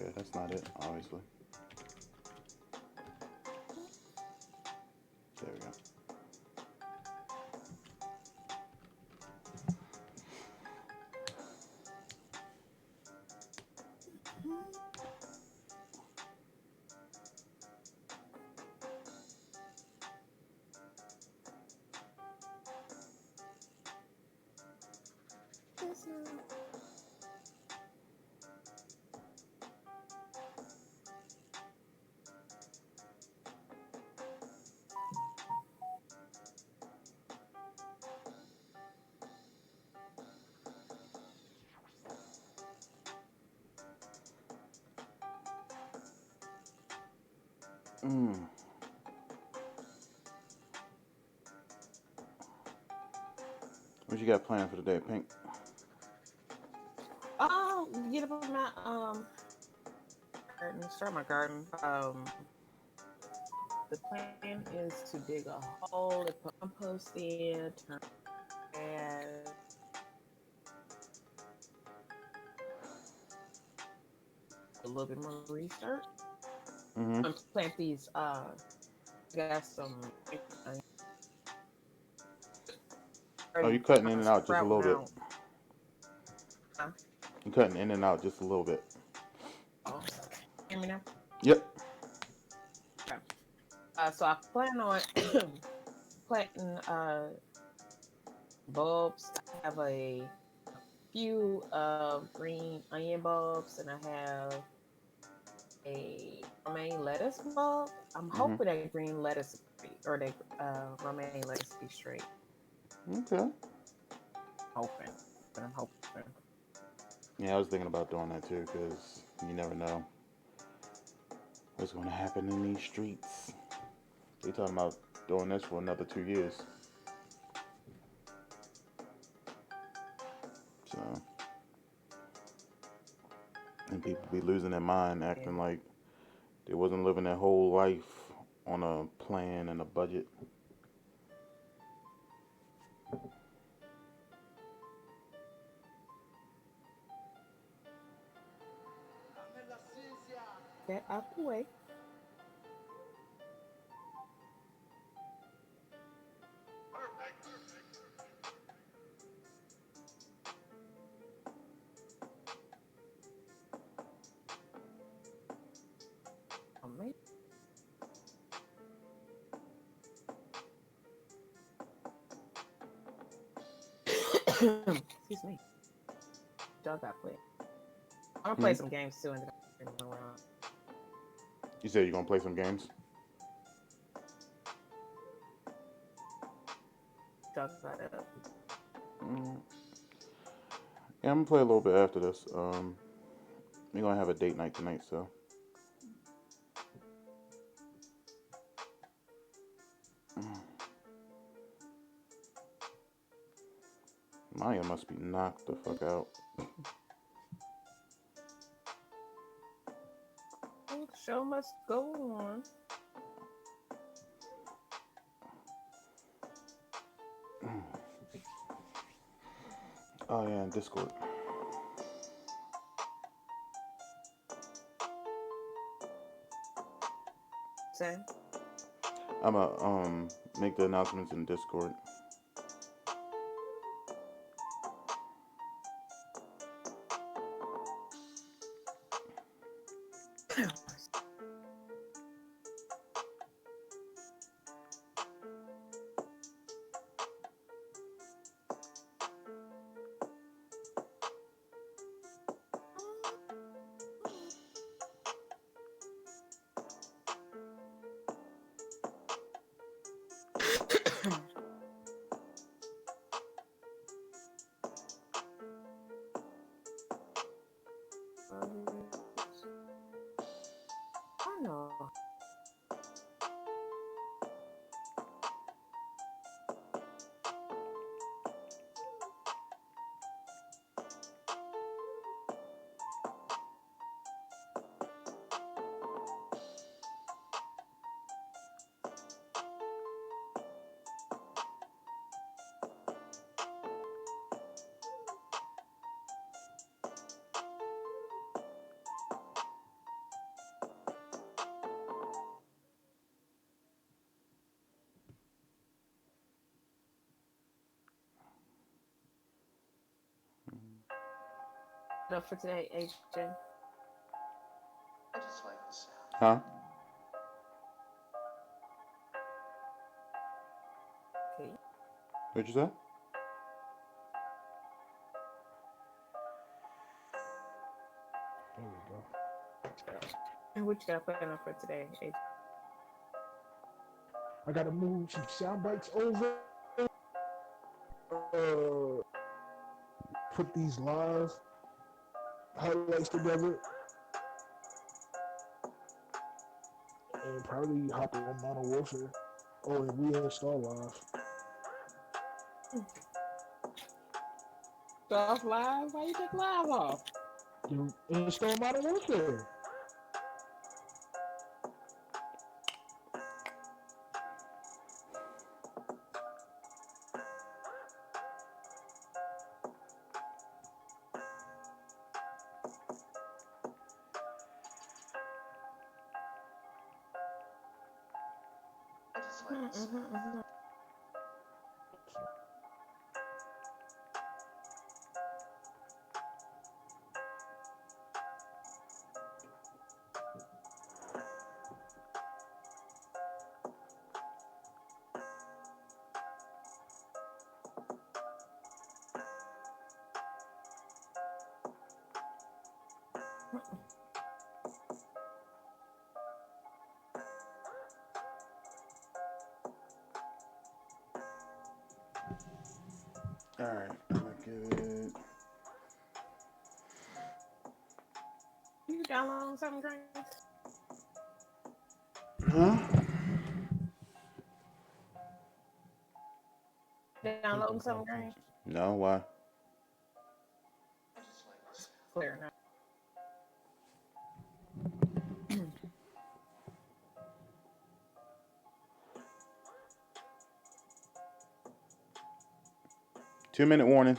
Okay, that's not it, obviously. There we go. What you got planned for the day, Pink? Get up on my garden, start my garden. The plan is to dig a hole, to put compost in, turn and a little bit more research. Mm-hmm. I'm plant these. Got some Oh, you already cutting in and out just a sprouting little bit. out. Uh, You cutting in and out just a little bit. oh, hear me now? Yep. Okay. So I plan on planting bulbs. I have a few of green onion bulbs, and I have a romaine lettuce bulb. I'm Mm-hmm. hoping that green lettuce or that romaine lettuce be straight. Okay. Hoping, but I'm hoping. Yeah, I was thinking about doing that too, because you never know what's going to happen in these streets. They talking about doing this for another 2 years. So, and people be losing their mind, Yeah. acting like they wasn't living their whole life on a plan and a budget. That out the way. Oh, man. Excuse me. Dog got played. I'm gonna play Hmm? some games too, and then I'm around. You said you're gonna play some games. Dog got up. Mm. Yeah, I'm gonna play a little bit after this. We're gonna have a date night tonight, so Maya must be knocked the fuck out. Oh, the show must go on. Oh yeah, in Discord. Say. I'm gonna make the announcements in Discord. up for today, AJ? Huh? Okay. What'd you say? There we go. And what you got planned for today, AJ? I gotta move some sound bites over. Put these live highlights together and probably hop on Modern Warfare. Oh, and reinstall live. Off live? Why you take live off? You install Modern Warfare. Mm-hmm. Alright, I'm gonna give it. You downloading something, Greens? Huh? Downloading something, Greens? No, why? Clear now. 2 minute warning.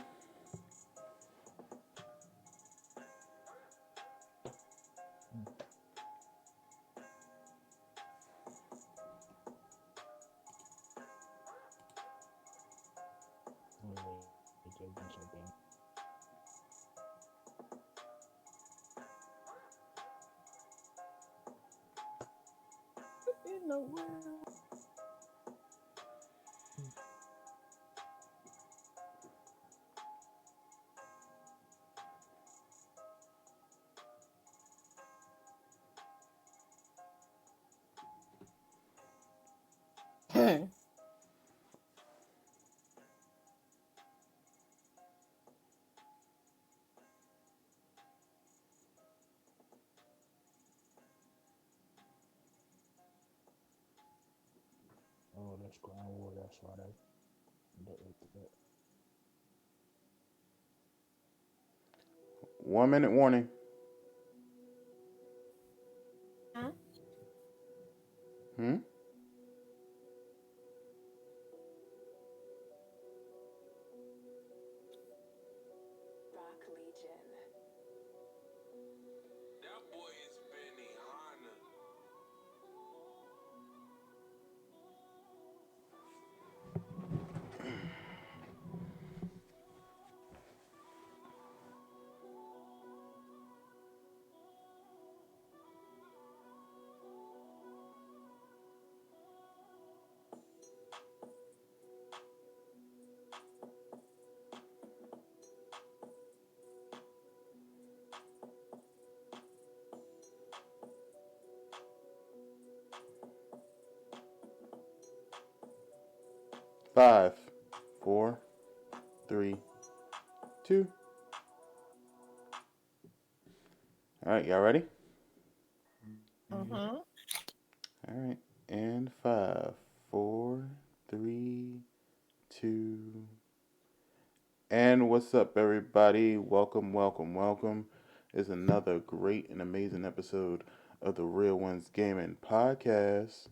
In the world. Oh, that's ground war. That's why they that. 1 minute warning. Huh? Hmm? Five, 4, 3, 2. Alright, y'all ready? Yep. Mm-hmm. Alright. And 5, 4, 3, 2. And what's up, everybody? Welcome, welcome, welcome. It's another great and amazing episode of the Real Ones Gaming Podcast.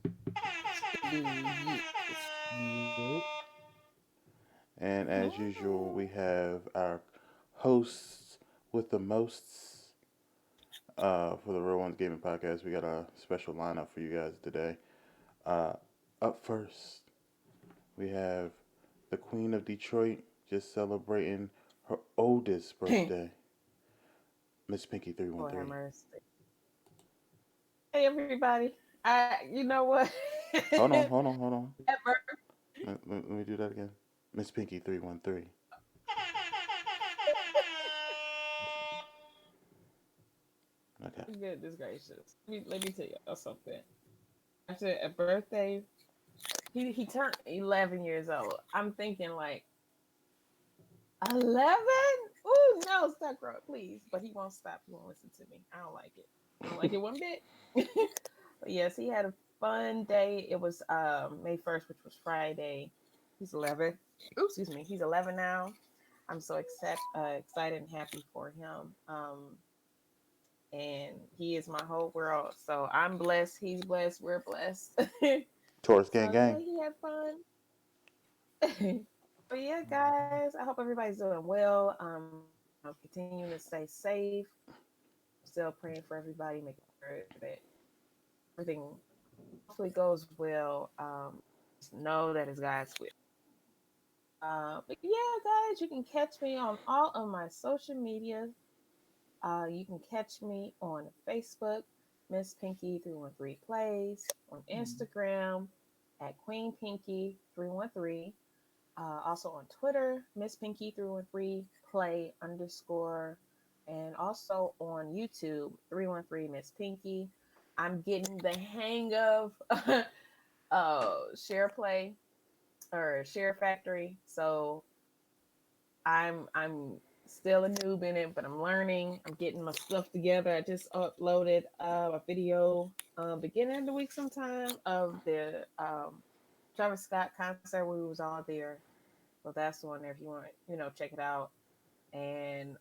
Yes. Yep. And as usual, we Mm-hmm. have our hosts with the mosts for the Real Ones Gaming Podcast. We got a special lineup for you guys today. Uh, Up first, we have the Queen of Detroit just celebrating her oldest birthday. Miss Pinky three one Lord have three. mercy. Hey everybody. You know what? Hold on, hold on, hold on. Ever. Let me do that again. Miss Pinky 313. Okay. Goodness gracious. Let me tell y'all something. After a birthday, he turned 11 years old. I'm thinking like 11? Ooh, no, stop growing, please. But he won't stop. He won't listen to me. I don't like it. I don't like it one bit. But yes, he had a fun day. It was May 1st, which was Friday. He's 11. Oops, excuse me. He's 11 now. I'm so excited and happy for him. And he is my whole world. So I'm blessed. He's blessed. We're blessed. Taurus Gang So yeah, Gang. he had fun. But yeah, guys, I hope everybody's doing well. Continuing to stay safe. Still praying for everybody, making sure that everything hopefully goes well. Just know that it's God's will. But yeah, guys, you can catch me on all of my social media. You can catch me on Facebook, Miss Pinky 313 Plays, on Instagram at Queen Pinky 313. Also on Twitter, Miss Pinky 313 Play underscore, and also on YouTube 313 Miss Pinky. I'm getting the hang of Share Play or Share Factory, so I'm still a noob in it, but I'm learning. I'm getting my stuff together. I just uploaded a video beginning of the week sometime of the Travis Scott concert where we was all there. So that's the one there if you want to, check it out and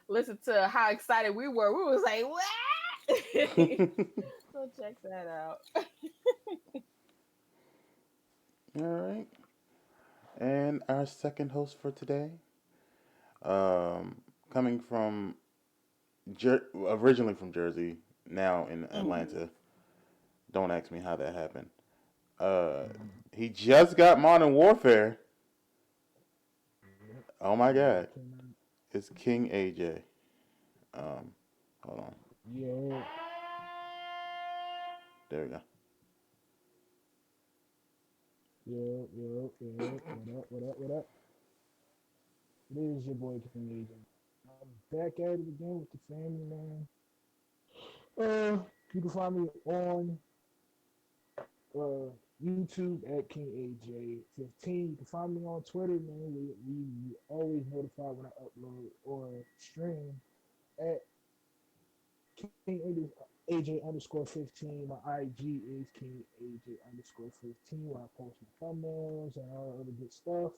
listen to how excited we were. We was like, what? So check that out. All right. And our second host for today, um, coming from originally from Jersey, now in Mhm. Atlanta. Don't ask me how that happened. Uh, he just got Modern Warfare. Yep. Oh my Yeah, God, came out. it's King AJ. Um, hold on. Yo, There we go. yo. What up? What up? What up? It is your boy King Agent. I'm back at it again with the family, man. You can find me on uh YouTube at King AJ 15. You can find me on Twitter, man. We always notify when I upload or stream at King AJ underscore 15. My IG is King AJ underscore 15 where I post my thumbnails and all other good stuff.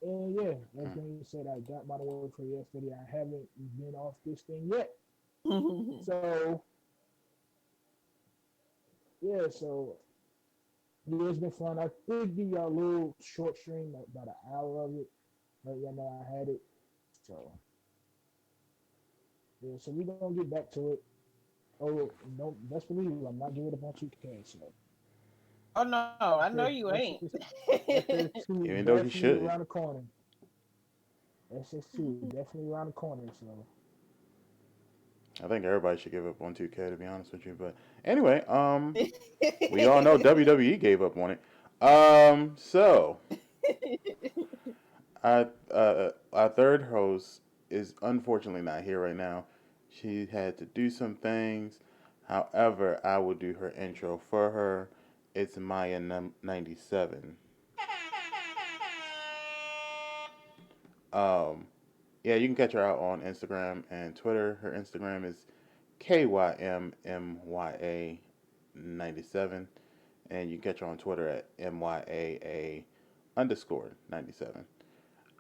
And yeah, that being said, I got my word for yesterday. I haven't been off this thing yet. So yeah, so yeah, it's been fun. I did give y'all a little short stream, like about an hour of it. But yeah, know I had it. So yeah, so we gonna get back to it. Oh, no, best believe I'm not giving up on 2K. So Oh no, I know you ain't. SS2 is Even though he definitely should. around the corner. SS2 is definitely around the corner. So I think everybody should give up on 2K to be honest with you. But anyway, we all know WWE gave up on it. So our third host is unfortunately not here right now. She had to do some things. However, I will do her intro for her. It's Maya 97. Um, yeah, you can catch her out on Instagram and Twitter. Her Instagram is KYMMYA97. And you can catch her on Twitter at MYAA underscore 97.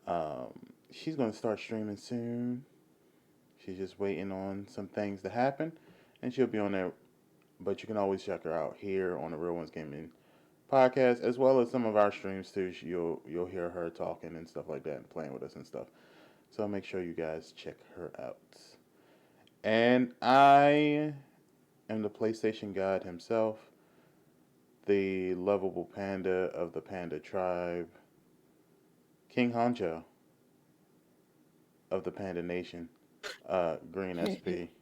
Um, she's going to start streaming soon. She's just waiting on some things to happen. And she'll be on there. But you can always check her out here on the Real Ones Gaming podcast, as well as some of our streams too. You'll hear her talking and stuff like that, and playing with us and stuff. So make sure you guys check her out. And I am the PlayStation God himself, the lovable panda of the panda tribe, King Honcho of the Panda Nation. Green SP.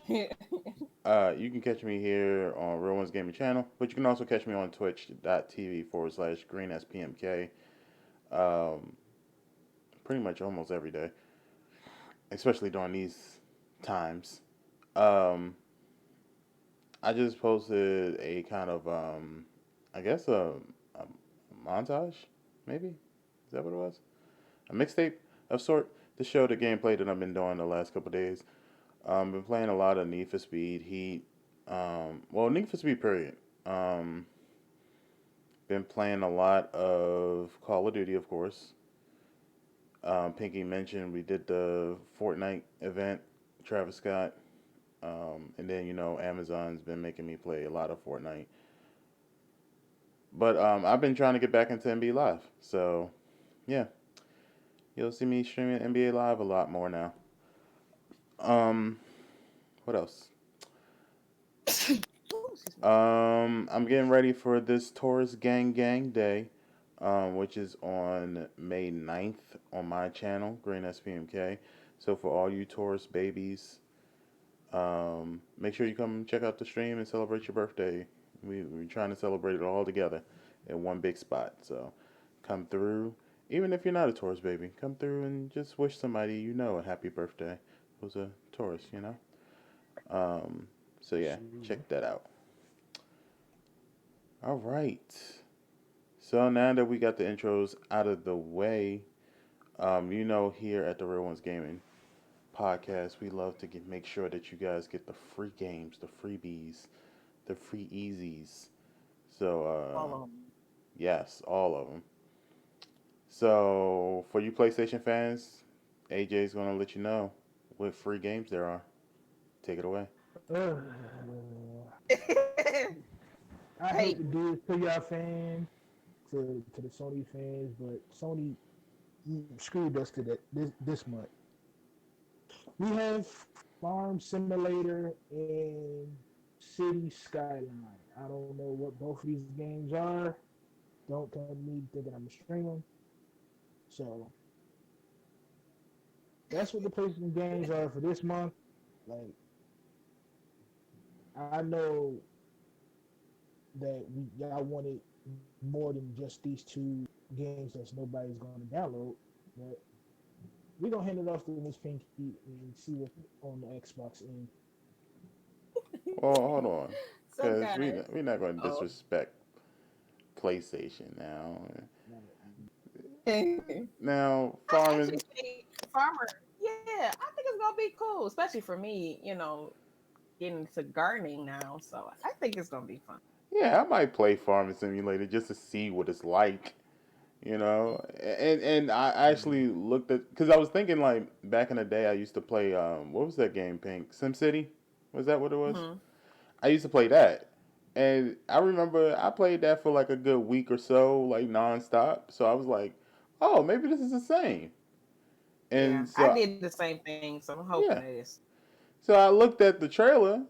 You can catch me here on Real Ones Gaming channel, but you can also catch me on twitch.tv/GreenSPMK. Um, Pretty much almost every day, especially during these times. Um, I just posted a kind of, I guess a montage, maybe? Is that what it was? A mixtape of sort to show the gameplay that I've been doing the last couple days. Been playing a lot of Need for Speed, Heat. Well, Need for Speed, period. Um, Been playing a lot of Call of Duty, of course. Pinky mentioned we did the Fortnite event, Travis Scott. And then, Amazon's been making me play a lot of Fortnite. But I've been trying to get back into NBA Live. So, yeah, you'll see me streaming NBA Live a lot more now. Um, what else? Ooh, excuse me. I'm getting ready for this Taurus Gang Gang Day, which is on May 9th on my channel, Green SPMK. So for all you Taurus babies, make sure you come check out the stream and celebrate your birthday. We're trying to celebrate it all together in one big spot. So come through. Even if you're not a Taurus baby, come through and just wish somebody you know a happy birthday who's a Taurus. Um, so yeah, Absolutely. check that out. All right. So now that we got the intros out of the way, here at the Real Ones Gaming podcast, we love to make sure that you guys get the free games, the freebies, the free easies. So, All of them. yes, all of them. So, for you PlayStation fans, AJ's going to let you know what free games there are. Take it away. Uh, I Hey, hate to do it to y'all fans, to the Sony fans, but Sony screwed us to that this month. We have Farm Simulator and City Skyline. I don't know what both of these games are. Don't come to me thinking I'm gonna stream them. So that's what the PlayStation games are for this month. Like I know that y'all wanted more than just these two games that nobody's going to download, but we're gonna hand it off to Miss Pinky and see what's on the Xbox end. Well, hold on. so Because guys. we're not going to Oh. disrespect PlayStation now. Like, Now, I actually farming. think farmer. Yeah, I think it's gonna be cool, especially for me. Getting into gardening now, so I think it's gonna be fun. Yeah, I might play Farming Simulator just to see what it's like. And I actually looked at because I was thinking like back in the day I used to play what was that game, Pink? SimCity? Was that what it was? Hmm. I used to play that. And I remember I played that for like a good week or so, like nonstop. So I was like, "Oh, maybe this is the same." Yeah, And I so did the same thing, so I'm hoping it yeah, is. so I looked at the trailer.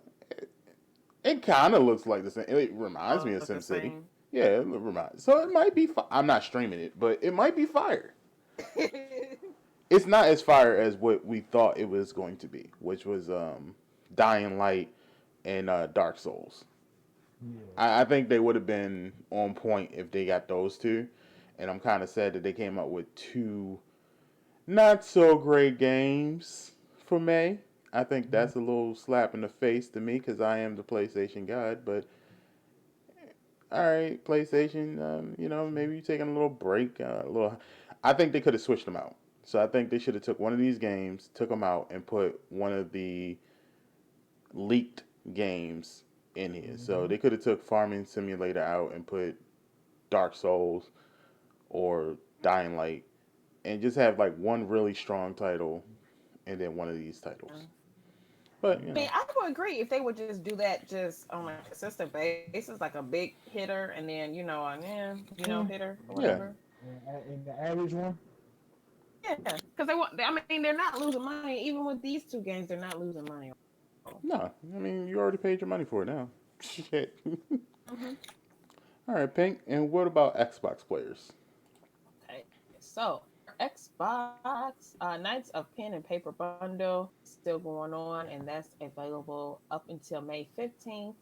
It kind of looks like the same. It reminds me Oh, of it's the SimCity. same. Yeah, it reminds. So it might be. I'm not streaming it, but it might be fire. It's not as fire as what we thought it was going to be, which was Dying Light and Dark Souls. yeah, I think they would have been on point if they got those two, and I'm kind of sad that they came up with two not so great games for May. I think mm-hmm. that's a little slap in the face to me because I am the PlayStation god. But all right, PlayStation, maybe you taking a little break, a little. I think they could have switched them out. So I think they should have took one of these games, took them out, and put one of the leaked games in here. So Mm-hmm. they could have took Farming Simulator out and put Dark Souls or Dying Light, and just have like one really strong title, and then one of these titles. But Yeah. I mean, I would agree if they would just do that just on a consistent basis, like a big hitter, and then hitter or yeah, whatever. And the average one, Yeah, because they want. I mean, they're not losing money. Even with these two games, they're not losing money. no, I mean you already paid your money for it now. Shit. Mm-hmm. All right, Pink. And what about Xbox players? Okay, so Xbox, Knights of Pen and Paper bundle still going on, and that's available up until May 15th.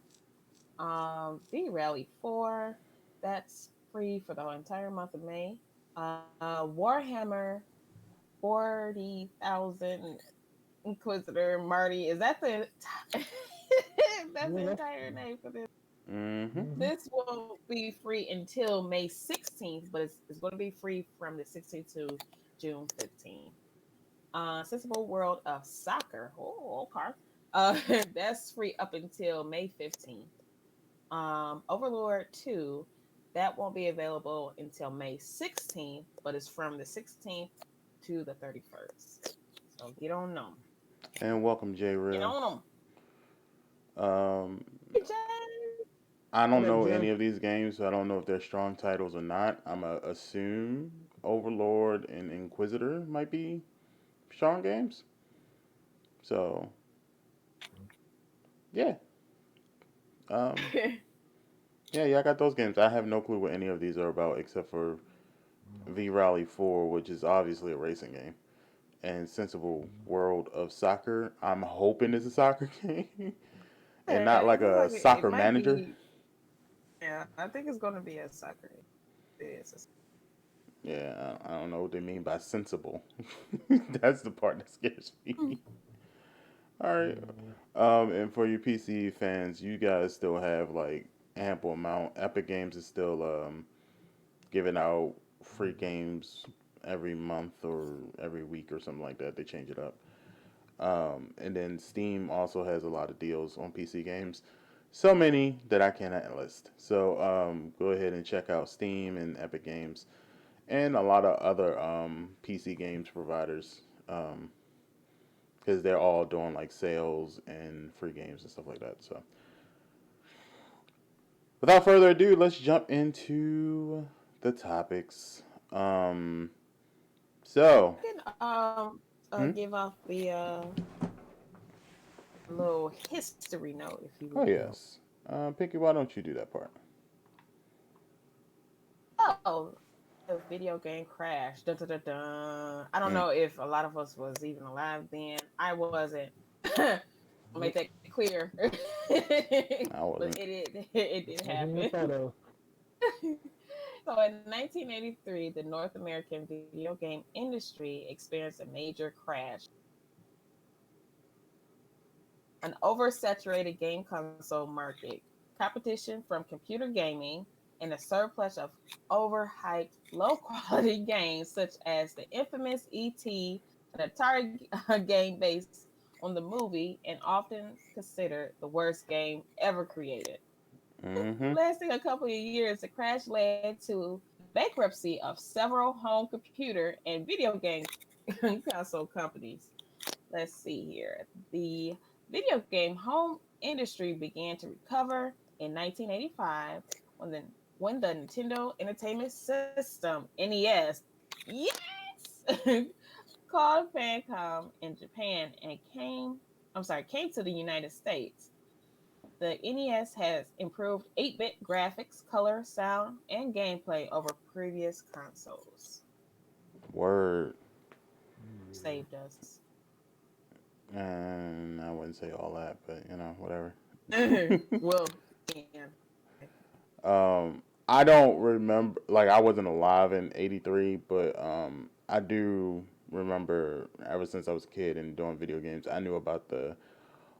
V Rally 4, that's free for the entire month of May. Warhammer 40,000 Inquisitor Marty. Is that the that's the Yeah, that's entire name for this? Mm-hmm. mm-hmm. This will be free until May 16th, but it's going to be free from the 16th to June 15th. Sensible World of Soccer. Oh, okay. That's free up until May 15th. Overlord 2, that won't be available until May 16th, but it's from the 16th to the 31st. So get on them. And welcome, J Get Real. on them. Um, Hey, Jay. I don't What up, know Jay? any of these games, so I don't know if they're strong titles or not. I'm going to assume Overlord and Inquisitor might be strong games. So, yeah. Um, yeah, I got those games. I have no clue what any of these are about except for V Rally 4, which is obviously a racing game. And Sensible World of Soccer, I'm hoping it's a soccer game and not It like looks a like it soccer might manager. be. Yeah, I think it's going to be a soccer. It is. Yeah, I don't know what they mean by sensible. That's the part that scares me. All right. Yeah. And for you PC fans, you guys still have like ample amount. Epic Games is still giving out free games every month or every week or something like that. They change it up. And then Steam also has a lot of deals on PC games. So many that I cannot list. So go ahead and check out Steam and Epic Games and a lot of other PC games providers because they're all doing like sales and free games and stuff like that. So without further ado, let's jump into the topics. Um, so, I can hmm? give off the little history note, if you Oh will. yes, Pinky, why don't you do that part? Oh, the video game crash. Dun, dun, dun, dun. I don't Mm, know if a lot of us was even alive then. I wasn't. I'll make that clear. But I wasn't. it did Wasn't even happen. thought of. So in 1983, the North American video game industry experienced a major crash. An oversaturated game console market, competition from computer gaming, and a surplus of overhyped low quality games such as the infamous ET, an Atari game based on the movie and often considered the worst game ever created. Mm-hmm. Lasting a couple of years, the crash led to the bankruptcy of several home computer and video game console companies. Let's see here. The video game home industry began to recover in 1985 when the Nintendo Entertainment System (NES) yes called Famicom in Japan and came to the United States. The NES has improved 8-bit graphics, color, sound, and gameplay over previous consoles. Word. Saved us. And I wouldn't say all that, but whatever. Well, yeah. I don't remember. Like I wasn't alive in '83, but I do remember ever since I was a kid and doing video games, I knew about the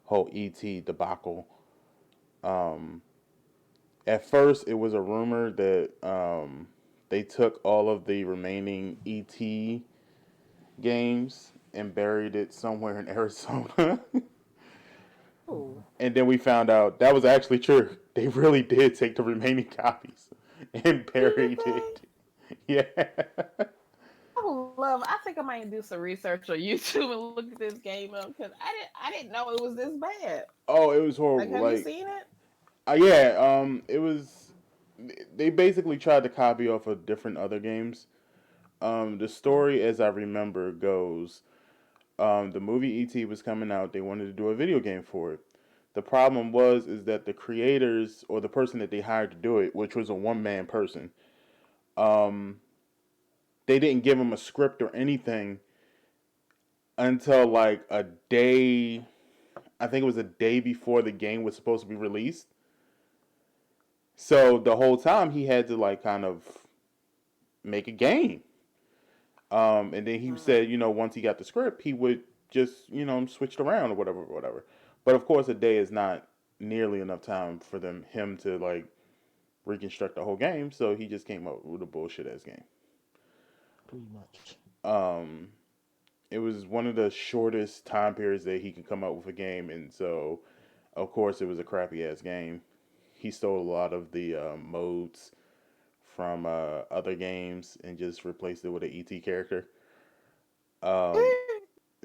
whole ET debacle. Um, at first, it was a rumor that they took all of the remaining ET games and buried it somewhere in Arizona. Oh, And then we found out that was actually true. They really did take the remaining copies and did buried they? it. Yeah. I would love. I think I might do some research on YouTube and look at this game up because I didn't know it was this bad. Oh, it was Like, horrible. have you Like, seen it? yeah. It was. They basically tried to copy off of different other games. The Oh, story, as I remember, goes. The movie E.T. was coming out. They wanted to do a video game for it. The problem was is that the creators or the person that they hired to do it, which was a one man person, um, they didn't give him a script or anything until like a day. I think it was a day before the game was supposed to be released. So the whole time he had to like kind of make a game. And then he said, once he got the script, he would just, switch it around or whatever, whatever. But of course, a day is not nearly enough time for him to like reconstruct the whole game. So he just came up with a bullshit ass game. Pretty much. Um, it was one of the shortest time periods that he could come up with a game, and so of course it was a crappy ass game. He stole a lot of the modes from other games and just replaced it with an ET character. Um,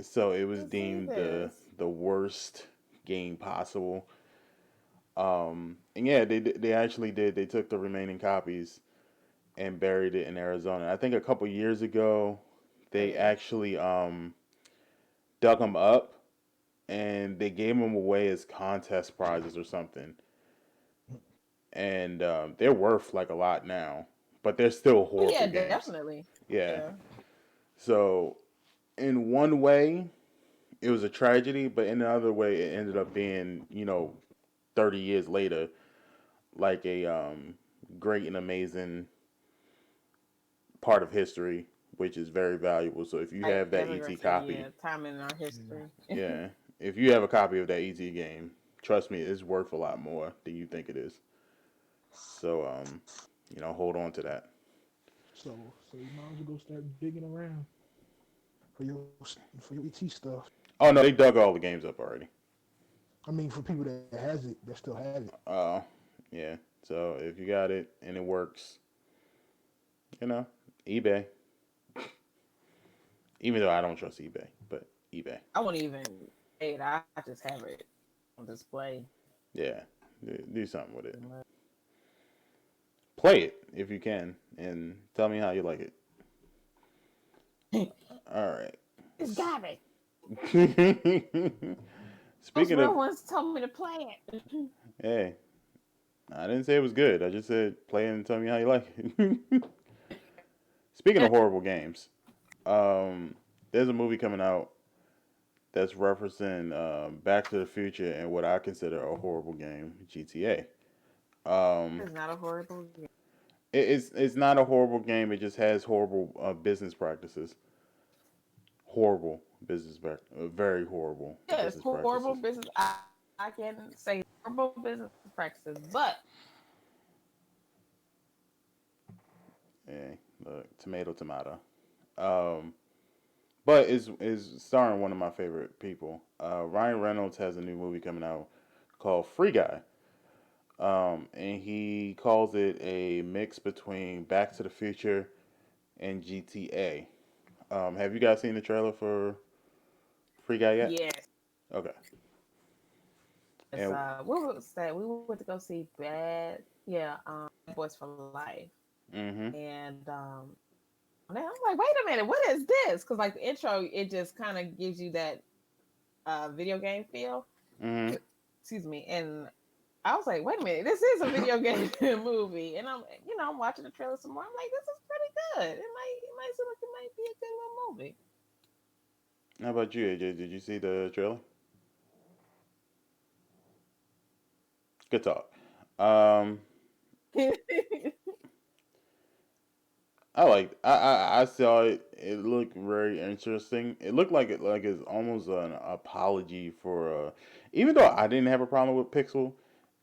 so it was You see deemed this. the worst game possible. And yeah, they actually did. They took the remaining copies and buried it in Arizona. I think a couple years ago, they Yeah. actually dug them up and they gave them away as contest prizes or something. And they're worth like a lot now, but they're still Oh yeah, horrible games. definitely. Yeah. Yeah. So in one way, it was a tragedy, but in another way, it ended up being 30 years later, like a great and amazing part of history, which is very valuable. So if you Like have that as a girl ET said, copy, yeah, time in our Yeah. history. yeah, if you have a copy of that ET game, trust me, it's worth a lot more than you think it is. So hold on to that. So you might as well go start digging around for your ET stuff. Oh no, they dug all the games up already. I mean, for people that has it, that still has it. Yeah. So if you got it and it works, you know, eBay. Even though I don't trust eBay, but eBay. I won't even pay it. I just have it on display. Yeah, do something with it. Play it if you can, and tell me how you like it. All right. It's garbage. Those Speaking real of, ones told me to play it. hey, I didn't say it was good. I just said play it and tell me how you like it. Speaking of horrible games, um, there's a movie coming out that's referencing Back to the Future and what I consider a horrible game, GTA. Um, It's not a horrible game. it's not a horrible game. It just has horrible business practices. Horrible very horrible Yes, business horrible practices. business. I can say horrible business practices, but Yeah, look, tomato, tomato. Um, but is starring one of my favorite people. Ryan Reynolds has a new movie coming out called Free Guy. And he calls it a mix between Back to the Future and GTA. Have you guys seen the trailer for Free Guy yet? yes, Okay. it's And what was that? We went to go see Bad, yeah, Bad Boys for Life, mm-hmm. and now I'm like, wait a minute, what is this? Because like the intro, it just kind of gives you that video game feel. Mm-hmm. Excuse me, and I was like, wait a minute, this is a video game movie, and I'm watching the trailer some more. I'm like, this is pretty good. It might seem like it might be a good little movie. How about you, AJ? Did you see the trailer? Good talk. Um, I saw it. It looked very interesting. It looked like it's almost an apology for even though I didn't have a problem with Pixel,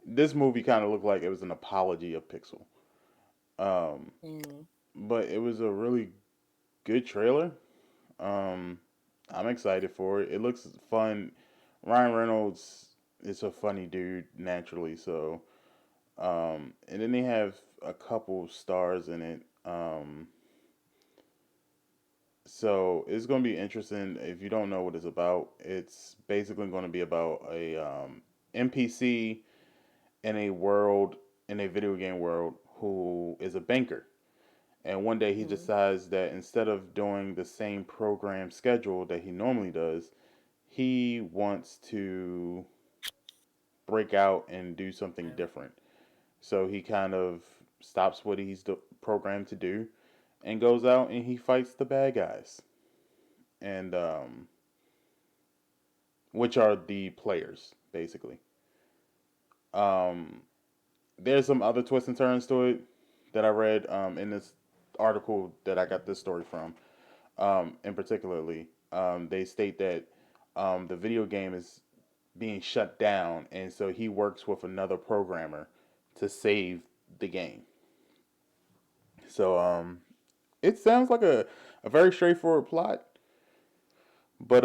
this movie kind of looked like it was an apology of Pixel. Um, Mm. but it was a really good trailer. Um, I'm excited for it. It looks fun. Ryan Reynolds is a funny dude naturally, so and then they have a couple stars in it. So it's going to be interesting. If you don't know what it's about, it's basically going to be about a NPC in a world, in a video game world, who is a banker. And one day he Mm. decides that instead of doing the same program schedule that he normally does, he wants to break out and do something different. So he kind of stops what he's programmed to do and goes out and he fights the bad guys, and which are the players basically. Um, there's some other twists and turns to it that I read in this article that I got this story from. In particularly, they state that the video game is being shut down, and so he works with another programmer to save the game. So it sounds like a very straightforward plot, but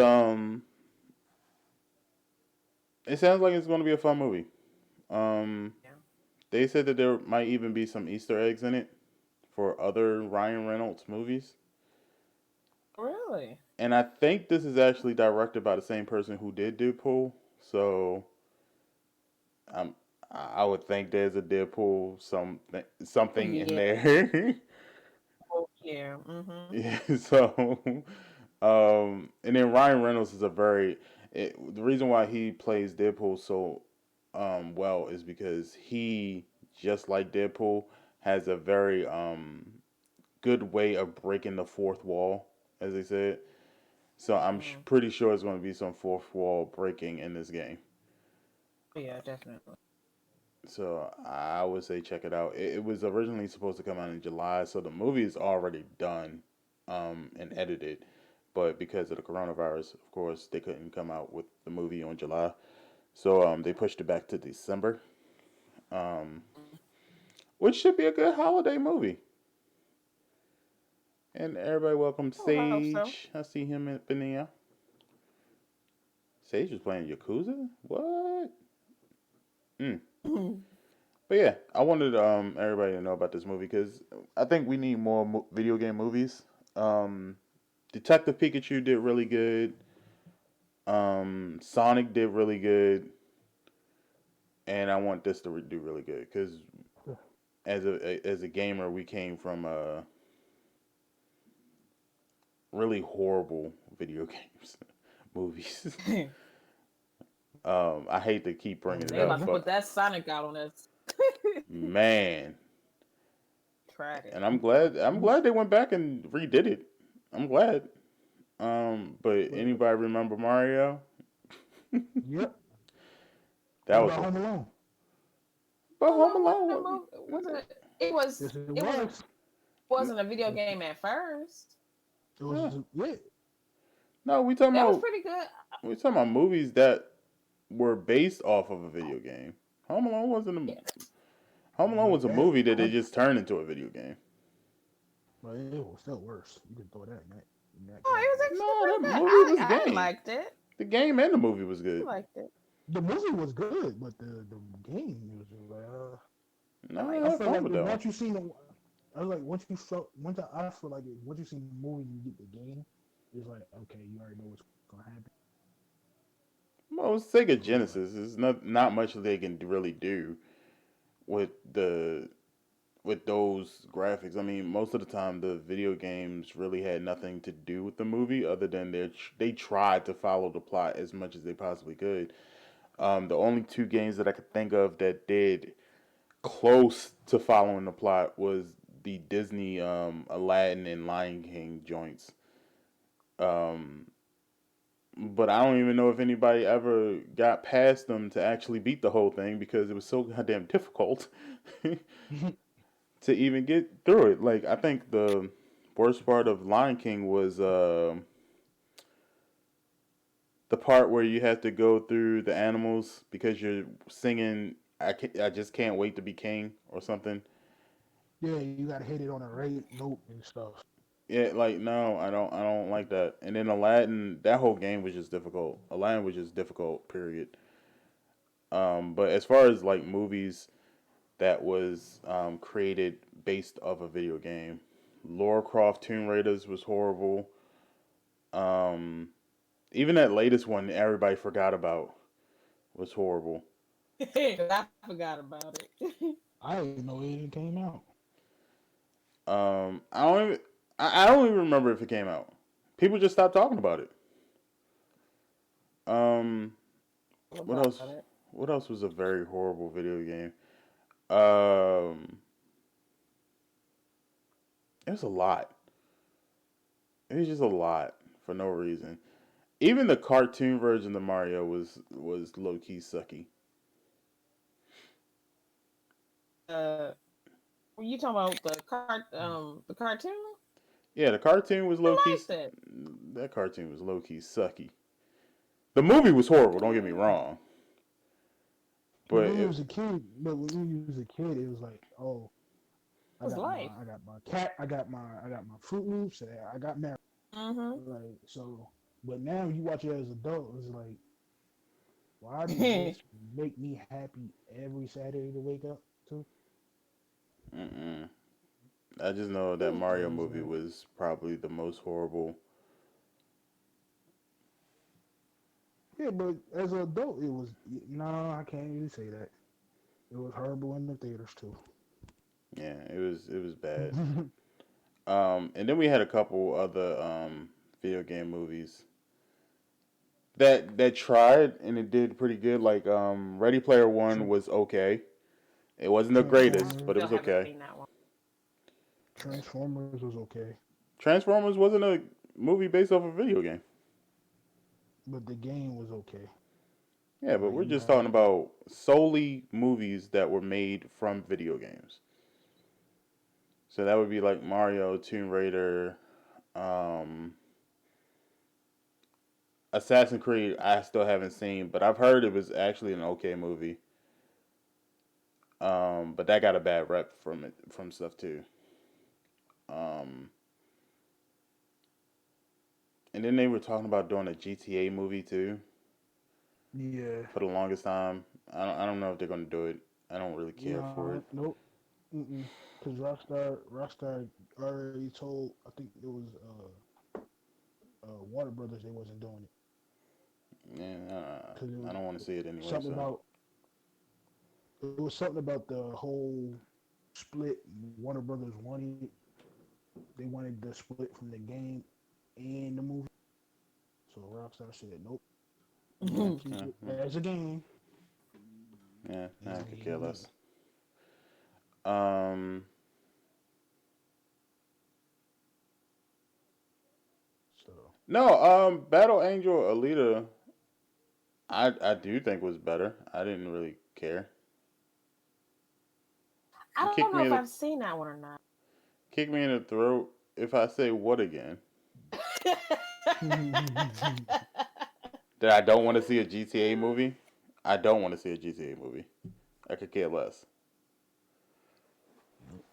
it sounds like it's going to be a fun movie. Um, Yeah. they said that there might even be some Easter eggs in it for other Ryan Reynolds movies. Really? And I think this is actually directed by the same person who did Deadpool. So I'm, I would think there's a Deadpool something in Yeah. there. Oh, yeah. Mm-hmm. Yeah, so and then Ryan Reynolds is the reason why he plays Deadpool so well is because he, just like Deadpool, has a very good way of breaking the fourth wall, as they said. So I'm Mm. pretty sure it's going to be some fourth wall breaking in this game. Yeah, definitely. So I would say check it out. It was originally supposed to come out in July, so the movie is already done and edited. But because of the coronavirus, of course, they couldn't come out with the movie on July. So they pushed it back to December, um, Mm. which should be a good holiday movie. And everybody welcome I would hope so. Sage. I see him in there. Sage was playing Yakuza? What? Mm. But yeah, I wanted everybody to know about this movie because I think we need more video game movies. Um, Detective Pikachu did really good. Sonic did really good, and I want this to do really good because as a gamer, we came from really horrible video games movies. I hate to keep bringing it They about up, to Mhm. put but that Sonic out on us. man, Tried it. and I'm glad they went back and redid it. I'm glad. But But anybody remember Mario? yep. That What was about a Home Alone? but Home Home Alone wasn't a Alone. movie. Wasn't it? It was. Yes, it It was. was. Wasn't a video game at first. It Yeah. was lit. No, we talking That was about pretty good. we talking about movies that were based off of a video game. Home Alone wasn't a Yeah. Home Alone But was a that, movie that they that, just turned into a video game. but it was still worse. You can throw that in that Oh, it was category. actually No, that pretty good. movie was I game. liked it. The game and the movie was I good. liked it. The movie was good, but the game was just like, I No, I I liked had feel fun like with if that one. once you seen the, I was like I feel like once you seen the movie, and you get the game. It's like okay, you already know what's gonna happen. Well, it's Sega So it's like, Genesis. There's not much they can really do with the with those graphics. I mean, most of the time the video games really had nothing to do with the movie other than they tried to follow the plot as much as they possibly could. The only two games that I could think of that did close to following the plot was the Disney Aladdin and Lion King joints. Um, but I don't even know if anybody ever got past them to actually beat the whole thing because it was so goddamn difficult to even get through it. Like I think the worst part of Lion King was the part where you have to go through the animals because you're singing. I just can't wait to be king or something. yeah, you gotta hit it on a right note and stuff. Yeah, like no, I don't like that. And then Aladdin, that whole game was just difficult. Aladdin was just difficult. Period. But as far as like movies that was created based off a video game, Lara Croft Tomb Raiders was horrible. Um, Even that latest one everybody forgot about was horrible. I forgot about it. I didn't know it even came out. I don't even I don't even remember if it came out. People just stopped talking about it. Um, what About else? it. What else was a very horrible video game? Um, It was a lot. It was just a lot for no reason. Even the cartoon version of Mario was low key sucky. Uh, were you talking about the cartoon? Yeah, the cartoon was low I key. liked it. That cartoon was low key sucky. The movie was horrible. Don't get me Mm, wrong, but When you was a kid, but when you was a kid, it was like, oh, it was life. I got my cat, I got my Fruit Loops, I got married. Mm-hmm. Like so, but now you watch it as an adult, it's like, why does this make me happy every Saturday to wake up to? mm-mm. I just know that Mario So it's movie like, was probably the most horrible. yeah, but as an adult, it was no, I can't really say that. It was horrible in the theaters too. Yeah, it was bad. And then we had a couple other video game movies that tried and it did pretty good. Like Ready Player One Tra- was okay. It wasn't the I greatest, but Transformers, it still was haven't okay. seen that one. Transformers was okay, Transformers wasn't a movie based off a video game. but the game was okay. Yeah, but Like we're you just talking had, about solely movies that were made from video games. So that would be like Mario, Tomb Raider, um, Assassin's Creed. I still haven't seen, but I've heard it was actually an okay movie. But that got a bad rep from stuff too. Um, and then they were talking about doing a GTA movie too yeah, for the longest time. I don't know if they're gonna do it. I don't really care for nah, it. nope, because Rockstar already told. I think it was Warner Brothers they wasn't doing it Yeah, because it I was don't want to see it anyway. something So about it was something about the whole split. Warner Brothers wanted they wanted the split from the game and the movie. So Rockstar said, nope, we're yeah, gonna keep yeah, it yeah. as a game. Yeah, I And could here care we less. are. Um, So no, Battle Angel Alita, I do think was better. I didn't really care. I don't Kick know me if in the I've seen that one or not. kick me in the throat if I say what again? That I don't want to see a GTA movie. I don't want to see a GTA movie. I could care less.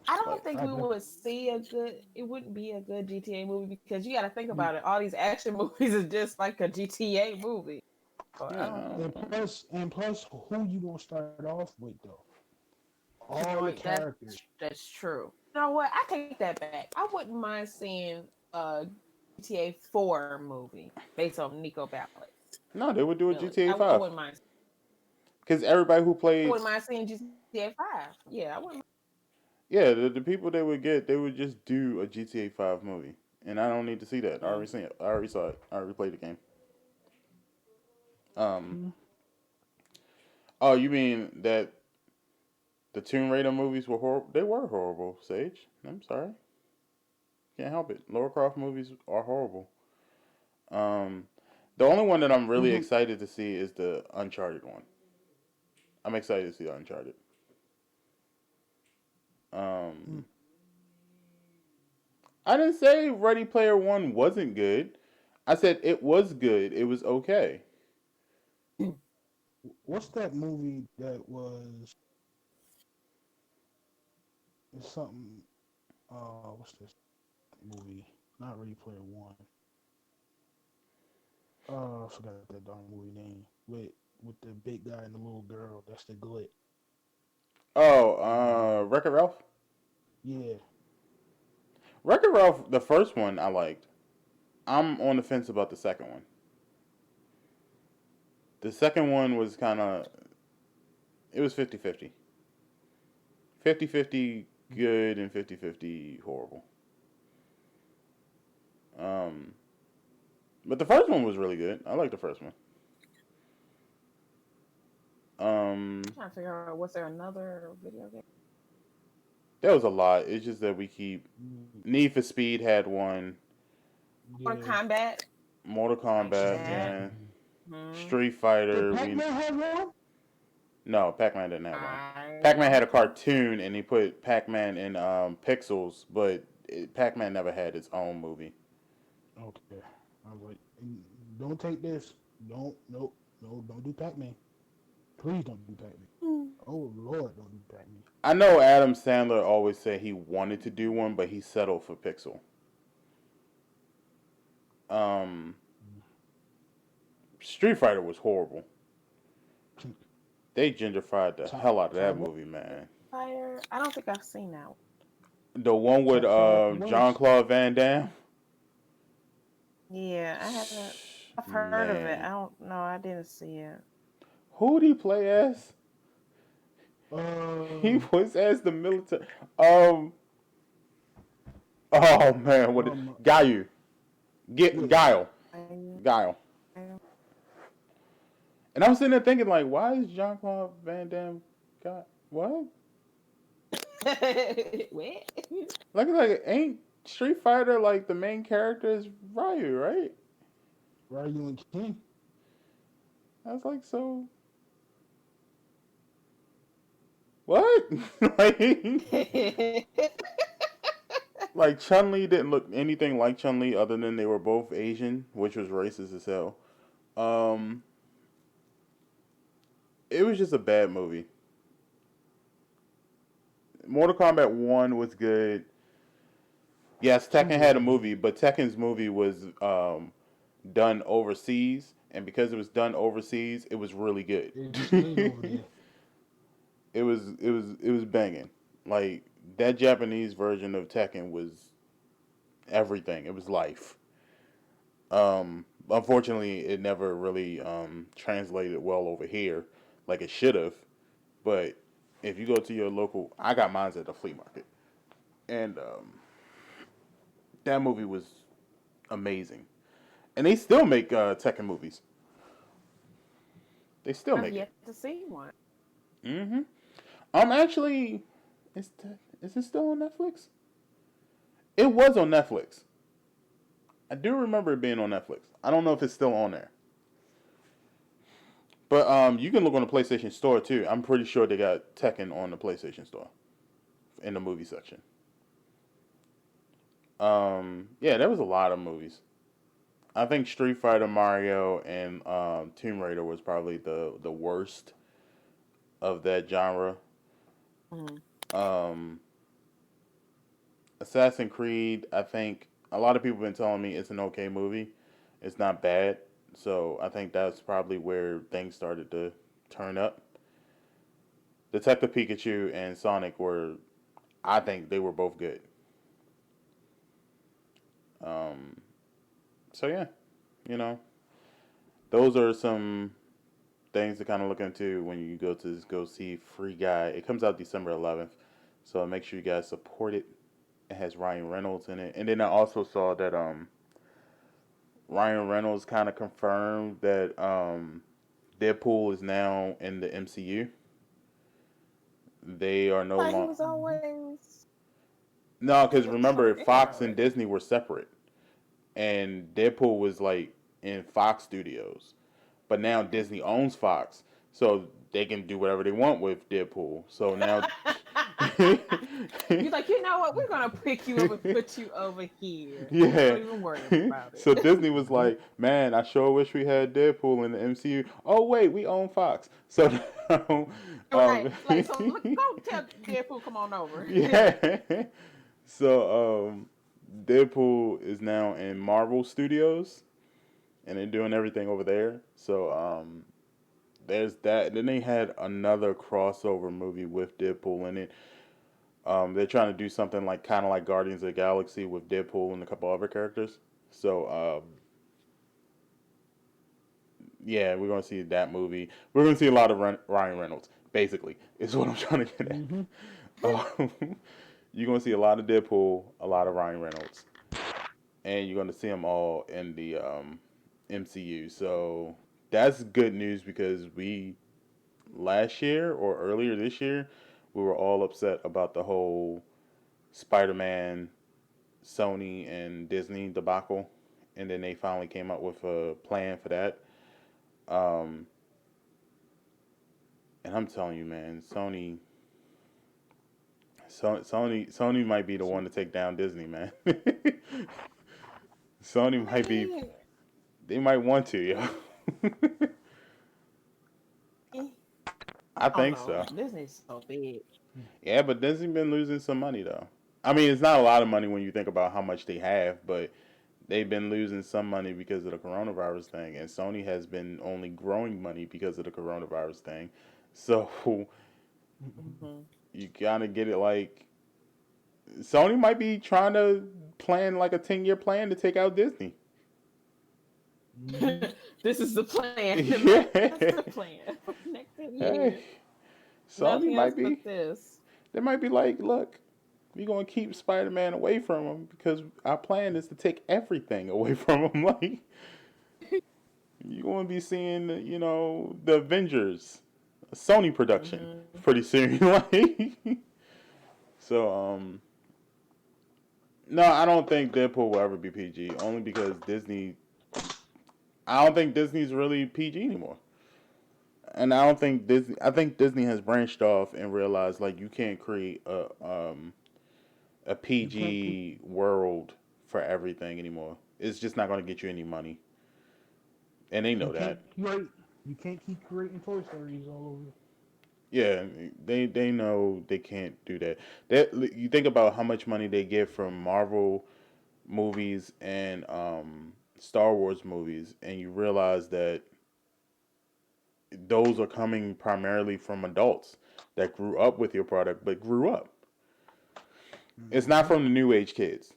I Like don't think I we def- would see a good. It wouldn't be a good GTA movie because you got to think you- about it. All these action movies are just like a GTA movie. So I yeah, don't know. and plus, who you gonna start off with though? You All know the what? characters. That's true. You know what? I take that back. I wouldn't mind seeing a GTA 4 movie based on Nico Balance. no, they would do a Really, GTA I Five wouldn't mind. because everybody who I played, wouldn't mind seeing GTA 5. Yeah, I wouldn't. yeah, the people they would get, they would just do a GTA Five movie, and I don't need to see that. I Mm. already seen it. I already saw it. I already played the game. Um, Hmm. oh, you mean that the Tomb Raider movies were horrible? They were horrible, Sage. I'm sorry. Can't help it. Lara Croft movies are horrible. Um, the only one that I'm really excited to see is the Uncharted one. I'm excited to see Uncharted. Um, I didn't say Ready Player One wasn't good. I said it was good. It was okay. What's that movie that was? It's something. What's this movie? Not Ready Player One. I forgot that darn movie name. With the big guy and the little girl. That's the Glit. Oh, Um, Wreck-It Ralph. yeah. Wreck-It Ralph, the first one I liked. I'm on the fence about the second one. The second one was kind of, it was 50-50. 50-50 good and 50-50 horrible. Um, but the first one was really good. I like the first one. I'm trying to figure out was there another video game? There was a lot. It's just that we keep Mm, Need for Speed had one, Or yeah. combat. Mortal Like Kombat, that. man, Hmm. Street Did Fighter. We Pac-Man have one? No, Pac-Man didn't have one. I Pac-Man had don't a think so. cartoon, and he put Pac-Man in pixels, but Pac-Man never had its own movie. Okay. I was like, don't take this. Don't, nope, no, don't do Pac-Man. Please don't do Pac-Man. Hmm. Oh Lord, don't do Pac-Man. I know Adam Sandler always said he wanted to do one, but he settled for Pixel. Um, Street Fighter was horrible. They gentrified the Top hell out of that five, movie, man. Fire. I don't think I've seen that one. The one with top five John worst. Claude Van Damme. Yeah, I haven't. I've heard of it. Man, I don't know. I didn't see it. who did he play as? He Uh, was as the military. Um. Oh man, what? um, Gaio. Get yeah, Guile. I, Guile. And I was sitting there thinking, like, why is John Claude Van Damme got what? What? Like, ain't Street Fighter like the main character is Ryu, right? Ryu and King. I was like, so what? like, like Chun Li didn't look anything like Chun Li other than they were both Asian, which was racist as hell. Um, it was just a bad movie. Mortal Kombat One was good. Yes, Two Tekken had a wasn't movie, good. but Tekken's movie was done overseas, and because it was done overseas, it was really good. It stayed over there. it was banging. Like that Japanese version of Tekken was everything. It was life. Unfortunately, it never really translated well over here, like it should have. But if you go to your local, I got mine at the flea market, and that movie was amazing. And they still make Tekken movies. They still I've make it. yet to see one. Mm-hmm. Actually, is it still on Netflix? It was on Netflix. I do remember it being on Netflix. I don't know if it's still on there. But you can look on the PlayStation Store too. I'm pretty sure they got Tekken on the PlayStation Store in the movie section. Yeah, there was a lot of movies. I think Street Fighter, Mario, and Tomb Raider was probably the worst of that genre. Mm. Um, Assassin's Creed, I think a lot of people have been telling me it's an okay movie. It's not bad. So I think that's probably where things started to turn up. Detective Pikachu and Sonic were, I think they were both good. Um, so yeah, you know, those are some things to kind of look into when you go see Free Guy. It comes out December 11th, so make sure you guys support it. It has Ryan Reynolds in it, and then I also saw that Ryan Reynolds kind of confirmed that Deadpool is now in the MCU. They are no Like he longer was Mm-hmm. always. no, He because was remember over there Fox and already. Disney were separate, and Deadpool was like in Fox Studios, but now Disney owns Fox, so they can do whatever they want with Deadpool. So now, He's like, you know what? We're gonna pick you up and put you over here. yeah. Don't even worry about So it. Disney was like, "Man, I sure wish we had Deadpool in the MCU." Oh wait, we own Fox. So now, Right. Like, so look, go tell Deadpool, come on over. yeah. So Deadpool is now in Marvel Studios, and they're doing everything over there. So there's that. Then they had another crossover movie with Deadpool in it. They're trying to do something like kind of like Guardians of the Galaxy with Deadpool and a couple other characters. So yeah, we're gonna see that movie. We're gonna see a lot of Ryan Reynolds. Basically, is what I'm trying to get at. Mm-hmm. Um, you're gonna see a lot of Deadpool, a lot of Ryan Reynolds, and you're gonna see them all in the MCU. So that's good news because we last year or earlier this year we were all upset about the whole Spider-Man, Sony, and Disney debacle, and then they finally came up with a plan for that. Um, and I'm telling you, man, Sony might be the So one to take down Disney, man. Sony I might be, mean, they might want to, yo. I I don't think know. so. Disney's so big. Yeah, but Disney been losing some money though. I mean, it's not a lot of money when you think about how much they have, but they've been losing some money because of the coronavirus thing, and Sony has been only growing money because of the coronavirus thing. So Hmm. you gotta get it like Sony might be trying to plan like a 10-year plan to take out Disney. mm-hmm. This is the plan, the master Yeah. plan for the next 10 years. Hey, Nothing Sony else might but be. this. They might be like, look, we're gonna keep Spider-Man away from him because our plan is to take everything away from him. Like you're gonna be seeing, the Avengers, a Sony production, Hmm. pretty soon. Like, so no, I don't think Deadpool will ever be PG. Only because Disney. I don't think Disney's really PG anymore. And I don't think Disney. I think Disney has branched off and realized like you can't create a You can't keep PG world for everything anymore. It's just not going to get you any money, and they you know can't that. create you can't keep creating Toy Stories all over. Yeah, they know they can't do that. That you think about how much money they get from Marvel movies and Star Wars movies, and you realize that those are coming primarily from adults that grew up with your product, but grew up. It's not Mm-hmm. from the new age kids,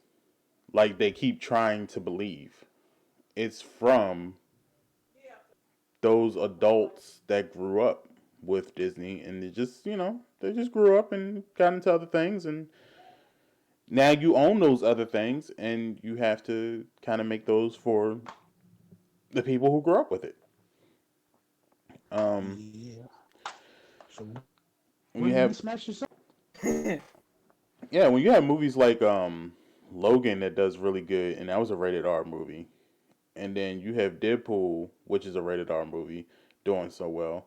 like they keep trying to believe. It's from those adults that grew up with Disney and they just grew up and got into other things, and now you own those other things and you have to kind of make those for the people who grew up with it. Um, Yeah. So when when you did they have smash this up? when you have movies like Logan that does really good and that was a rated R movie, and then you have Deadpool, which is a rated R movie, doing so well,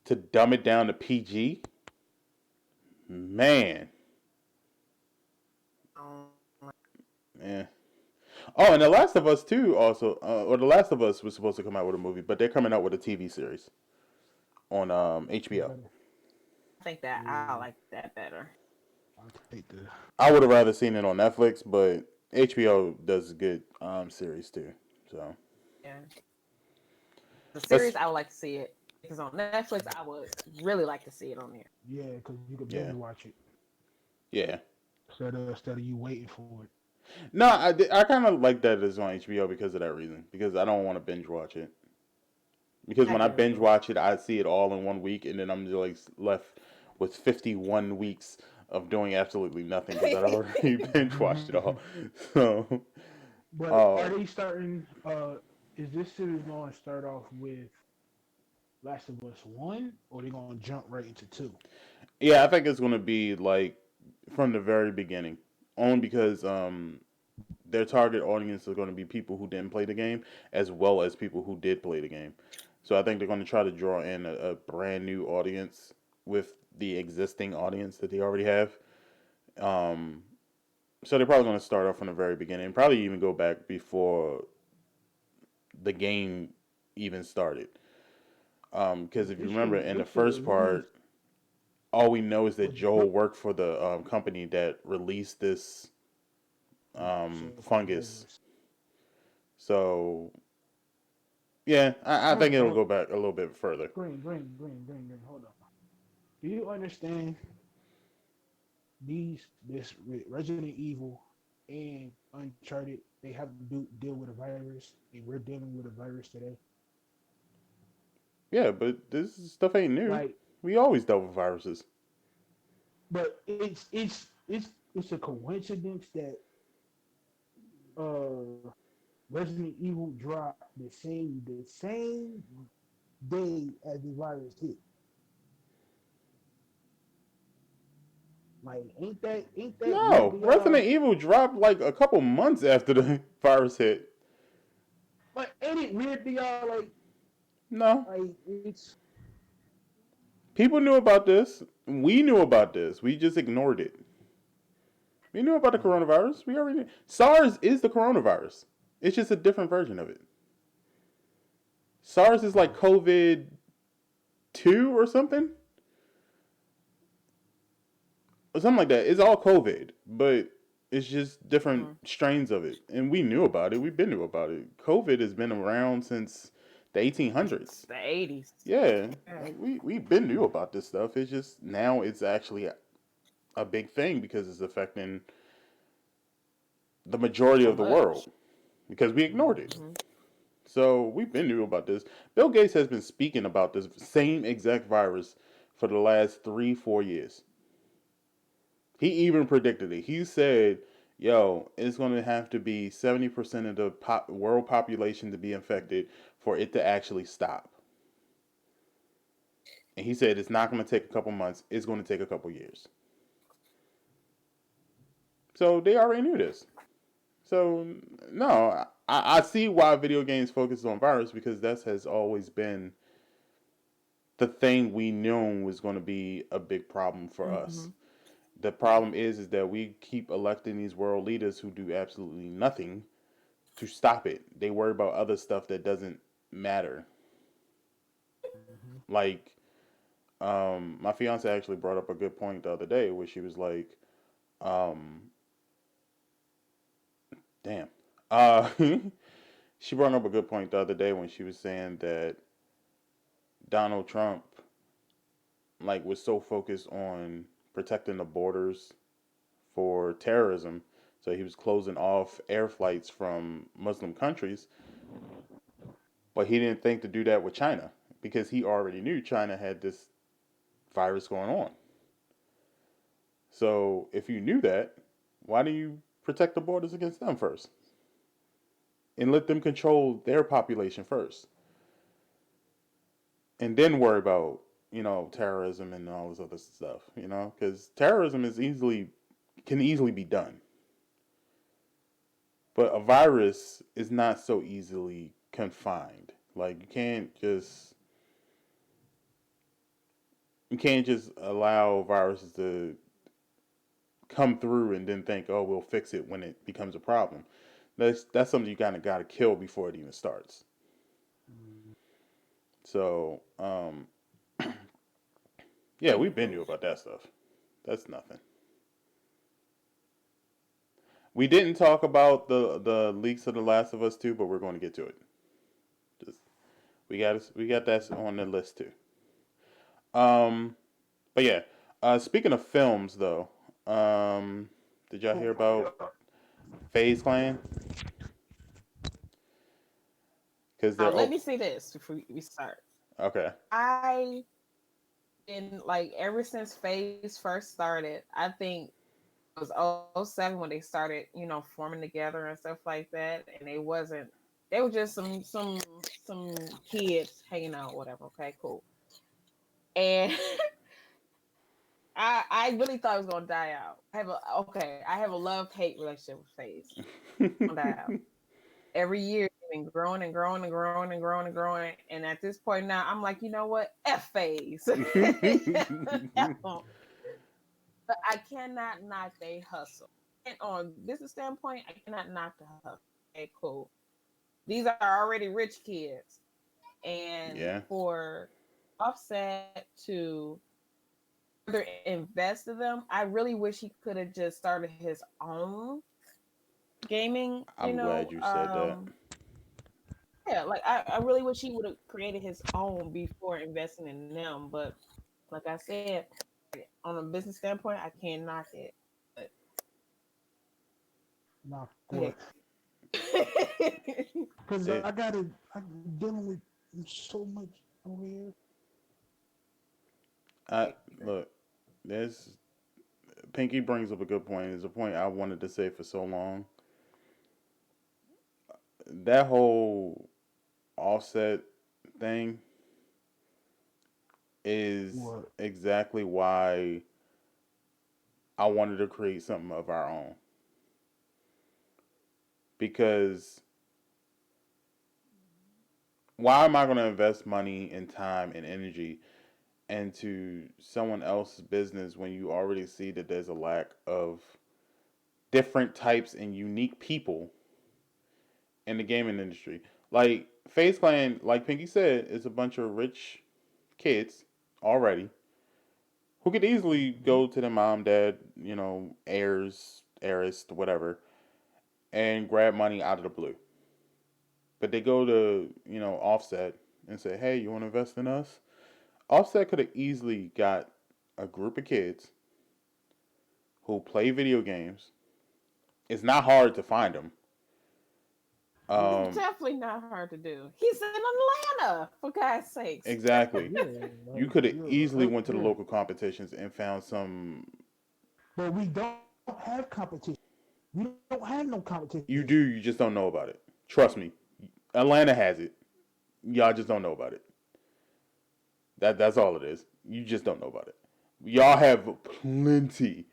to dumb it down to PG, man. Um, Yeah. Oh, and The Last of Us too. Also, or The Last of Us was supposed to come out with a movie, but they're coming out with a TV series on It's HBO. better. I think that I Yeah. like that better. I'll take the. I would have rather seen it on Netflix, but HBO does a good series too. So, Yeah. The but series, I would like to see it. If it's on Netflix, I would really like to see it on there. Yeah, because you could binge yeah, watch it yeah. instead of you waiting for it. No, I kind of like that it's on HBO because of that reason. Because I don't want to binge watch it. Because I when I get binge you. watch it, I see it all in one week, and then I'm just like left with 51 weeks of doing absolutely nothing because I already binge watched it all. So, But are oh they starting? Is this series going to start off with Last of Us One, or they going to jump right into two? yeah, I think it's gonna be like from the very beginning, only because their target audience is going to be people who didn't play the game as well as people who did play the game. So I think they're going to try to draw in a brand new audience with the existing audience that they already have. Um, so they're probably going to start off from the very beginning, probably even go back before the game even started. Because if you remember in the What's the first release? part, all we know is that Was the Joel worked for the company that released this so-called fungus. virus? So yeah, I Hold think on, it'll hold go on. back a little bit further. Green. Hold on. Do you understand this Resident Evil and Uncharted? They have to deal with a virus, and we're dealing with a virus today. Yeah, but this stuff ain't new. Like, We always dealt with viruses. but it's a coincidence that uh Resident Evil dropped the same day as the virus hit. Like, ain't that weird No, to Resident y'all? Evil dropped like a couple months after the virus hit. Like, ain't it weird to y'all? No, It's people knew about this. We knew about this. We just ignored it. We knew about the uh, coronavirus. We already knew. SARS is the coronavirus. It's just a different version of it. SARS is like uh, COVID 2 or something. Or something like that. It's all COVID, but it's just different Mm. strains of it. And we knew about it. We've been knew about it. COVID has been around since the 1800s. The 80s. Yeah, Yeah. like we've been knew about this stuff. It's just now it's actually a big thing because it's affecting the majority So of the world much. because we ignored it. Hmm. So we've been knew about this. Bill Gates has been speaking about this same exact virus for the last 3 4 years. He even predicted it. He said, "Yo, it's going to have to be 70% of the world population to be infected for it to actually stop." And he said it's not going to take a couple months. It's going to take a couple years. So they already knew this. So no, I see why video games focus on virus because that has always been the thing we knew was going to be a big problem for Hmm. us. The problem is that we keep electing these world leaders who do absolutely nothing to stop it. They worry about other stuff that doesn't matter. mhm. Like, my fiance actually brought up a good point the other day where she was like, um, damn. She brought up a good point the other day when she was saying that Donald Trump like was so focused on protecting the borders for terrorism, so he was closing off air flights from Muslim countries, but he didn't think to do that with China because he already knew China had this virus going on. So if you knew that, why do you protect the borders against them first and let them control their population first, and then worry about terrorism and all this other stuff? Because terrorism is easily can easily be done, but a virus is not so easily confined. Like you can't just allow viruses to come through and then think, oh, we'll fix it when it becomes a problem. That's something you kind of got to kill before it even starts. Mm. So yeah, we've been new about that stuff. That's nothing. We didn't talk about the leaks of The Last of Us 2, but we're going to get to it. Just we got that on the list too. Um, but yeah, speaking of films though, did y'all hear about Phase Clan? Because they're Let me say this before we start. okay. I been like ever since Phase first started. I think it was '07 when they started, forming together and stuff like that. And they were just some kids hanging out, whatever. Okay, cool. And I really thought it was gonna die out. I have a love hate relationship with Phase. Gonna die out. Every year it's been growing and growing and growing and growing and growing. And at this point now, I'm like, you know what? F Phase. But I cannot knock they hustle. And on business standpoint, I cannot knock the hustle. Okay, cool. These are already rich kids. And Yeah, for Offset to further invest in them, I really wish he could have just started his own gaming, I'm glad you said that. yeah, like I really wish he would have created his own before investing in them. But like I said, on a business standpoint, I can't knock it. But Knock okay. what? Because It, I'm dealing with so much over here. I look. There's Pinky brings up a good point. It's a point I wanted to say for so long. That whole offset thing is What? exactly why I wanted to create something of our own because why am I going to invest money and time and energy into someone else's business when you already see that there's a lack of different types and unique people in the gaming industry? Like FaZe Clan, like Pinky said, is a bunch of rich kids already who could easily go to their mom, dad, heirs, heiress, whatever, and grab money out of the blue. But they go to, Offset and say, hey, you want to invest in us? Offset could have easily got a group of kids who play video games. It's not hard to find them. It's Um, definitely not hard to do. He's in Atlanta, for God's sakes. exactly. Yeah, You like could have you're easily right went to the there. local competitions and found some. But we don't have competition. We don't have no You competition. do, you just don't know about it. Trust me. Atlanta has it. Y'all just don't know about it. That's all it is. You just don't know about it. Y'all have plenty,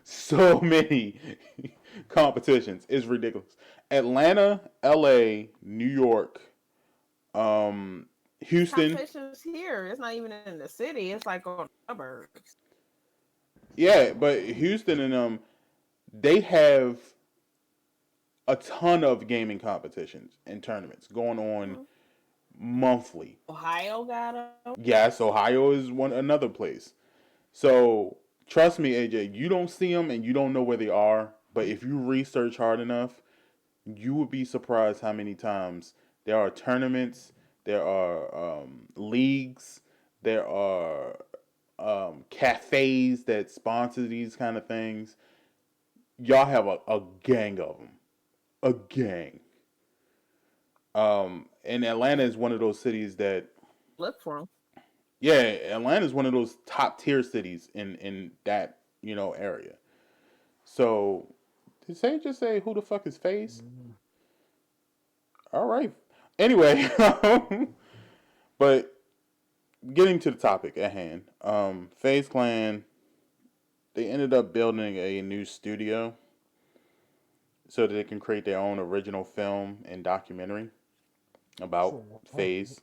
so many competitions. It's ridiculous. Atlanta, L.A., New York, Houston. Competition's here. It's not even in the city. It's like on suburbs. Yeah, but Houston and they have a ton of gaming competitions and tournaments going on Mhm. monthly. Ohio got them. Yes, Ohio is one another place. So trust me, AJ, you don't see them and you don't know where they are. But if you research hard enough, you would be surprised how many times there are tournaments, there are leagues, there are cafes that sponsor these kind of things. Y'all have a gang of them, a gang. And Atlanta is one of those cities that, Look for them. yeah, Atlanta is one of those top tier cities in that area. So did Say just say who the fuck is Face? Mm, All right. Anyway, but getting to the topic at hand, FaZe Clan, they ended up building a new studio so that they can create their own original film and documentary about sure. FaZe.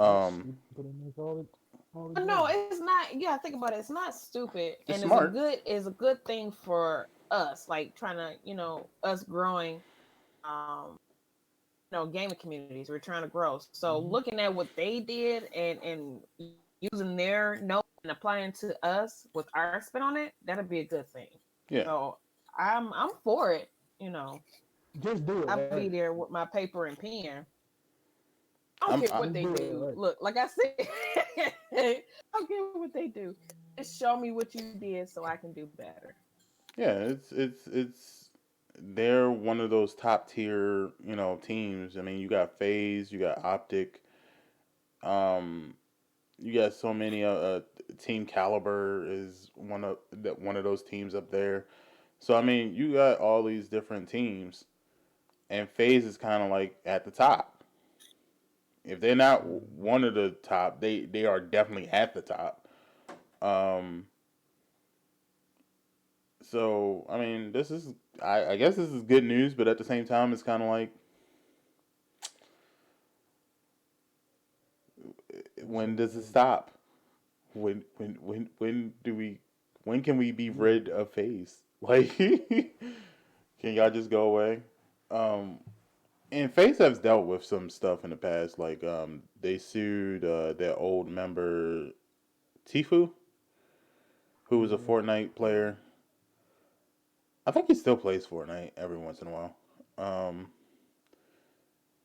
That's Um, stupid and it's all But no, together. it's not. Yeah, think about it. It's not stupid, it's and smart. it's a good thing for us. Like trying to, us growing, gaming communities. We're trying to grow. So Mm-hmm. looking at what they did and using their notes and applying to us with our spin on it, that'll be a good thing. Yeah. So I'm for it. You know, Just do it I'll be right. there with my paper and pen. I don't I'm. care what Just they do it do. right. Look, like I said, I don't care what they do. Just show me what you did so I can do better. Yeah. It's. They're one of those top tier teams. I mean, you got FaZe, you got Optic. Um, you got so many. Team Caliber is one of those teams up there. So I mean, you got all these different teams, and FaZe is kind of like at the top. If they're not Mm-hmm. one of the top, they are definitely at the top. Um, so I mean, this is I guess this is good news, but at the same time, it's kind of like It's when does it stop? When do we? When can we be yeah. rid of FaZe? Like, can y'all just go away? Um, and FaZe has dealt with some stuff in the past, like they sued their old member Tifu, who was a Yeah. Fortnite player. I think he still plays Fortnite every once in a while. Um,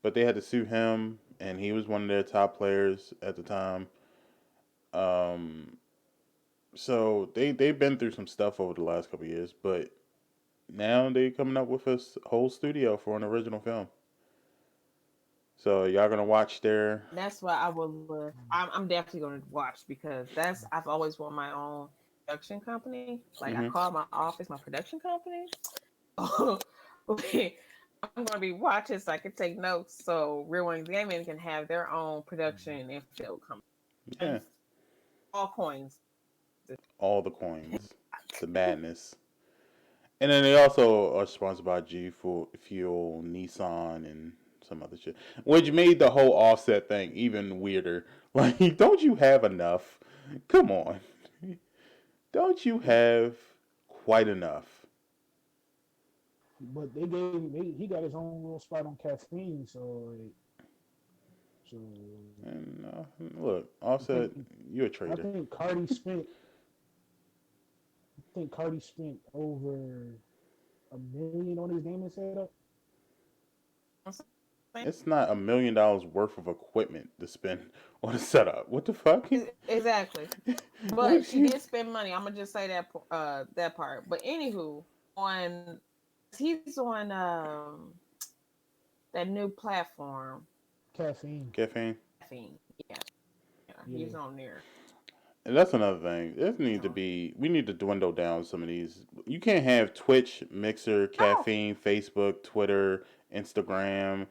but they had to sue him, and he was one of their top players at the time. Um, so they've been through some stuff over the last couple of years, but now they coming up with a whole studio for an original film. So y'all gonna watch their. That's why I will. I'm definitely going to watch because I've always wanted my own production company. Like I Hmm. call my office my production company. I'm going to be watching so I can take notes so Real Ones Gaming can have their own production and film company. Yeah. all coins. All the coins, the madness. And then they also are sponsored by Fuel, Nissan, and some other shit, which made the whole Offset thing even weirder. Like, don't you have enough? Come on, don't you have quite enough? But he got his own little spot on caffeine, so And look, I think Offset, you're a I traitor. think Cardi spent I think Cardi spent over $1 million on his gaming setup. It's not $1 million worth of equipment to spend on a setup. What the fuck? Exactly. But What she you? did spend money. I'm gonna just say that part. But anywho, on he's on that new platform, Caffeine. Caffeine. caffeine. Yeah, yeah, he's Yeah. on there. And that's another thing. He's on. We need to dwindle down some of these. You can't have Twitch, Mixer, No, Caffeine, Facebook, Twitter, Instagram.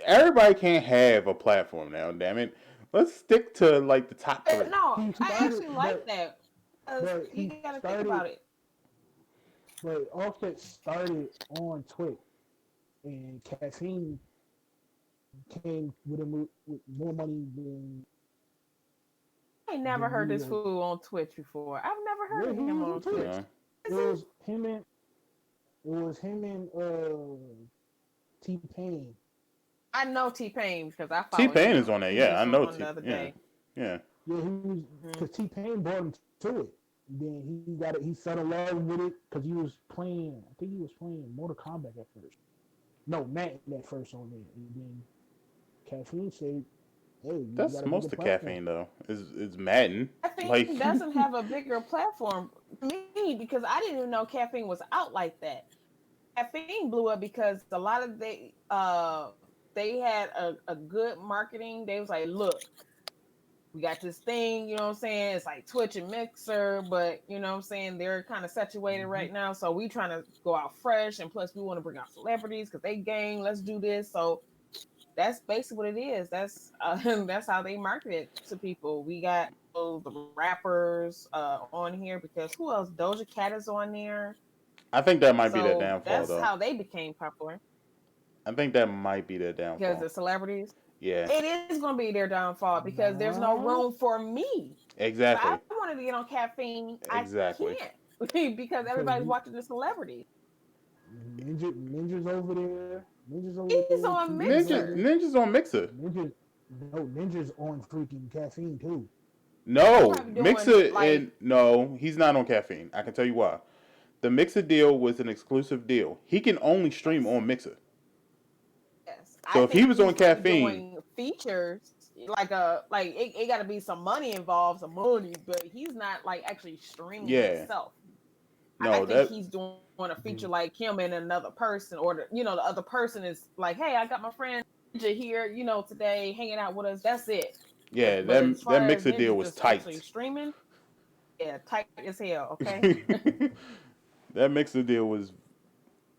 Everybody can't have a platform now. Damn it. Let's stick to like the top three. no, He I started actually like that because but you he got to think about started it. but Offset started on Twitch, and Caffeine came with more money I ain't never than heard we this were. fool on Twitch before. I've never heard Yeah, of he him was on on Twitch. Twitch. Yeah. It Is he? was him and T Pain. I know T Pain because I T follow Pain him. is on there. He was Yeah, I just know on the T. other Yeah, day. yeah. Yeah, he was Hmm. because T Pain brought him to it. Then he got it. He fell in love with it because he was playing. I think he was playing Mortal Kombat at first. No, Madden at first on there, and then Caffeine said, "Hey, you got That's a bigger most of platform." caffeine though. Is Madden like? Caffeine doesn't have a bigger platform to me because I didn't even know caffeine was out like that. Caffeine blew up because a lot of they had a good marketing. They was like, look, we got this thing, you know what I'm saying? It's like Twitch and Mixer, but you know what I'm saying? They're kind of situated Mm-hmm. right now. So we trying to go out fresh, and plus we want to bring out celebrities because they gang. Let's do this. So that's basically what it is. That's that's how they market it to people. We got the rappers on here because who else? Doja Cat is on there. I think that might be their So downfall that's though. how they became popular I think that might be their because downfall. the celebrities. Yeah, It is going to be their downfall because there's no Nah, room for me. If I exactly, wanted to get on caffeine, I exactly. can't because because everybody's watching the celebrities. Ninja's over there. Ninja's over He's there. on T Pain's over Mixer. there. Ninja's on Mixer. Ninja's on freaking Caffeine too. He No, might be doing Mixer like and no, he's not on caffeine. I can tell you why. The Mixer deal was an exclusive deal. He can only stream yes, on Mixer. yes. So I if he think was he's on going to be caffeine, doing features like it got to be some money involved, some money, but he's not like actually streaming yeah, himself. I no, think that he's doing a feature Yeah. like him and another person, or the other person is like, "Hey, I got my friend Ninja here, today hanging out with us." That's it. yeah, But as that far as Mixer deal Ninja was just actually tight. streaming, yeah, tight as hell. Okay, That Mixer deal was.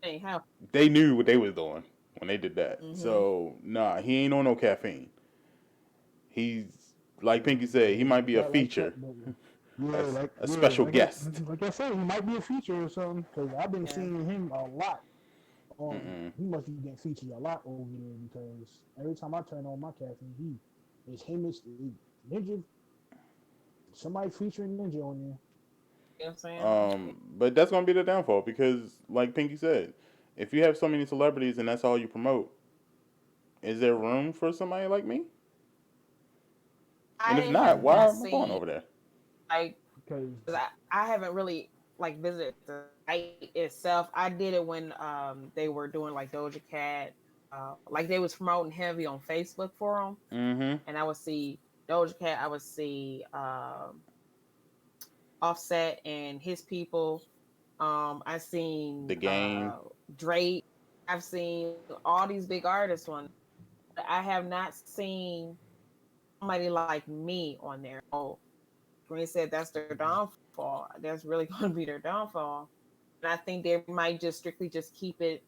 anyhow. They knew what they was doing when they did that. Mm-hmm. So nah, he ain't on no caffeine. He's like Pinky said, he But, might be a like feature, yeah, a special guest. like I said, he might be a feature or something. Because I've been Yeah. seeing him a lot. Mm-mm. He must be getting featured a lot over there because every time I turn on my caffeine, it's him, it's Ninja, somebody featuring Ninja on there. You know what I'm saying? But that's gonna be the downfall because, like Pinky said, if you have so many celebrities and that's all you promote, is there room for somebody like me? And if I not, have why not am I going seen over there? like Because 'cause I haven't really like visited the site itself. I did it when they were doing like Doja Cat, like they was promoting heavy on Facebook for them, Mm-hmm. and I would see Doja Cat, I would see Offset and his people. I The seen game. Drake. I've seen all these big artists on. I have not seen somebody like me on there. Oh, Green said that's their downfall. That's really going to be their downfall. And I think they might just strictly just keep it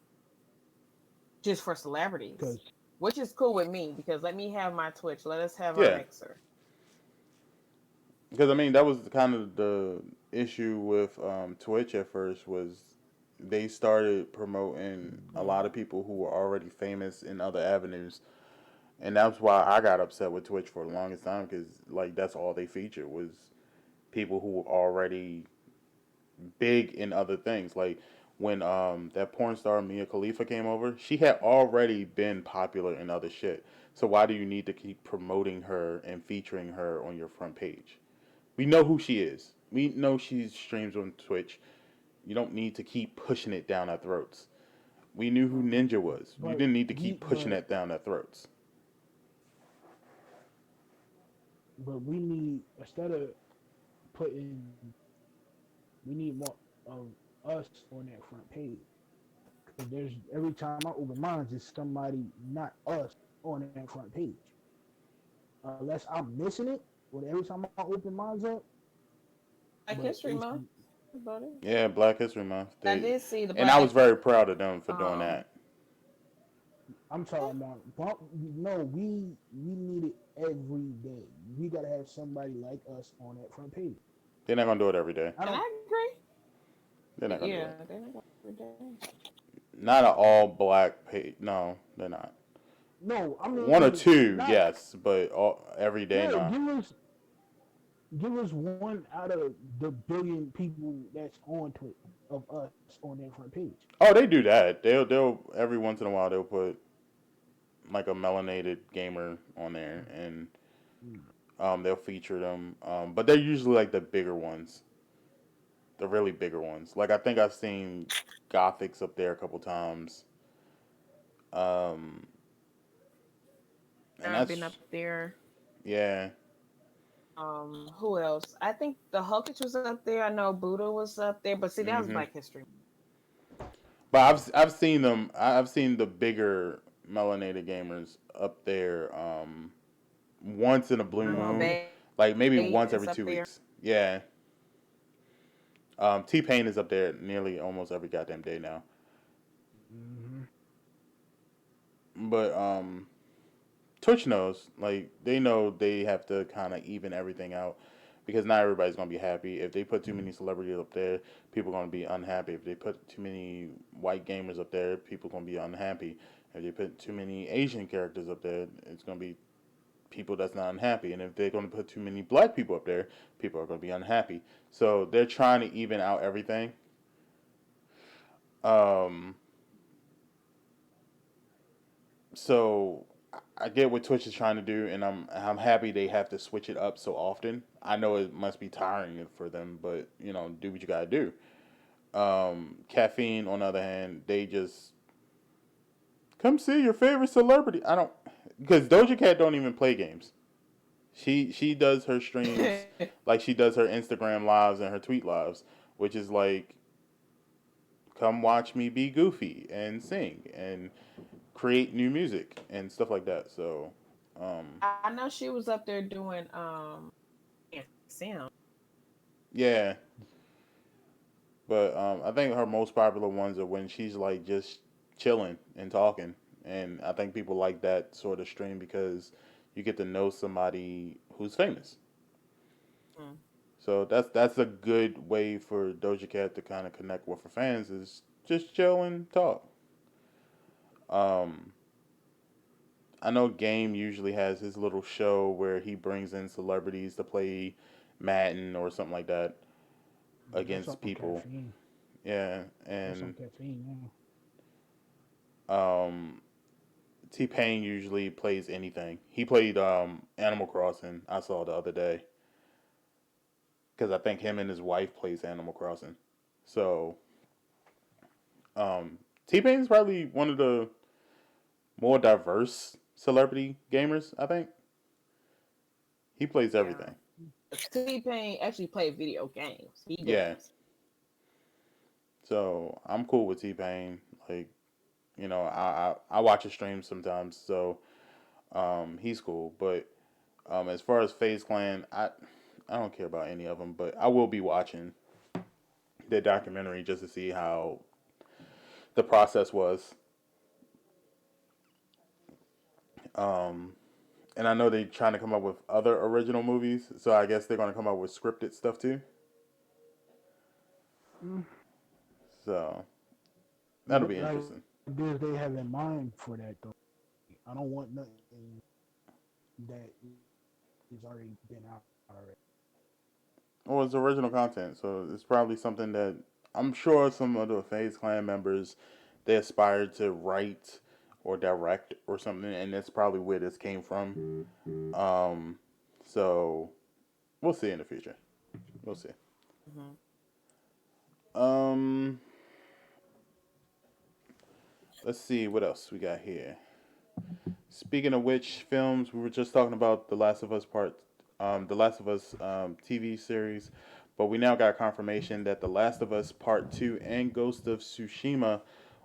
just for celebrities, because which is cool with me because let me have my Twitch. Let us have our Yeah. Mixer. Because I mean, that was kind of the issue with Twitch at first was they started promoting a lot of people who were already famous in other avenues, and that's why I got upset with Twitch for the longest time because like that's all they featured was people who were already big in other things. Like when that porn star Mia Khalifa came over, she had already been popular in other shit. So why do you need to keep promoting her and featuring her on your front page? We know who she is. We know she streams on Twitch. You don't need to keep pushing it down our throats. We knew who Ninja was. You But didn't need to keep we pushing but that down our throats. but we need, instead of putting, we need more of us on that front page. Because there's, every time I open mine, there's somebody not us on that front page. Unless I'm missing it, or every time I open mine up, Like but History it's, Month, buddy. Yeah, Black History Month. I They did see the and I Black was very proud of them for doing um that. I'm talking about, no, we need it every day. We gotta have somebody like us on that front page. They're not gonna do it every day. I and don't. I agree. They're not gonna do Yeah, it. they're not going every day. Not an all black page. No, they're not. No, I One or mean two, not. yes, but all, every day, Yeah, no. give us one out of the billion people that's on Twitter of us on that front page. Oh, they do that. They'll every once in a while they'll put like a melanated gamer on there, and Mm. they'll feature them. But they're usually like the bigger ones, the really bigger ones. Like I think I've seen Gothics up there a couple times. Um, and I've been that's up there. yeah. Who else? I think the Hulkich was up there. I know Buddha was up there, but see, that was Hmm. Black History. But I've seen them. I've seen the bigger melanated gamers up there. Once in a blue moon, Bay like maybe is once up every there. 2 weeks. Yeah. T Pain is up there nearly almost every goddamn day now. Mm-hmm. But Twitch knows, like they know they have to kind of even everything out because not everybody's gonna be happy. If they put too many celebrities up there, people are gonna be unhappy. If they put too many white gamers up there, people are gonna be unhappy. If they put too many Asian characters up there, it's gonna be people that's not unhappy. And if they're gonna put too many black people up there, people are gonna be unhappy. So they're trying to even out everything. Um, so I get what Twitch is trying to do, and I'm happy they have to switch it up so often. I know it must be tiring for them, but you know, do what you gotta do. Caffeine, on the other hand, they just come see your favorite celebrity. I don't because Doja Cat don't even play games. She does her streams like she does her Instagram lives and her tweet lives, which is like come watch me be goofy and sing and create new music and stuff like that. So, um, I know she was up there doing Sim. yeah, but I think her most popular ones are when she's like just chilling and talking, and I think people like that sort of stream because you get to know somebody who's famous. Mm. So that's a good way for Doja Cat to kind of connect with her fans is just chill and talk. Um, I know Game usually has his little show where he brings in celebrities to play Madden or something like that That's against on people. caffeine. Yeah, That's on and caffeine. Yeah. um, T Pain usually plays anything. He played Animal Crossing. I saw the other day because I think him and his wife plays Animal Crossing. So um, T Pain's probably one of the more diverse celebrity gamers. I think he plays Yeah. everything. T Pain actually played video games. He Yeah, does. so I'm cool with T Pain. Like you know, I watch his streams sometimes, so he's cool. But as far as Phase Clan, I don't care about any of them, but I will be watching the documentary just to see how the process was. Um, And I know they're trying to come up with other original movies, so I guess they're going to come up with scripted stuff too. Mm. So that'll What be interesting. ideas they have in mind for that though? I don't want nothing that is already been out already. Well, it's original content, so it's probably something that I'm sure some of the FaZe Clan members they aspired to write or direct or something, and that's probably where this came from. Um, so we'll see in the future. We'll see. Mm-hmm. Um, let's see what else we got here. Speaking of which films, we were just talking about The Last of Us TV series, but we now got confirmation that The Last of Us Part Two and Ghost of Tsushima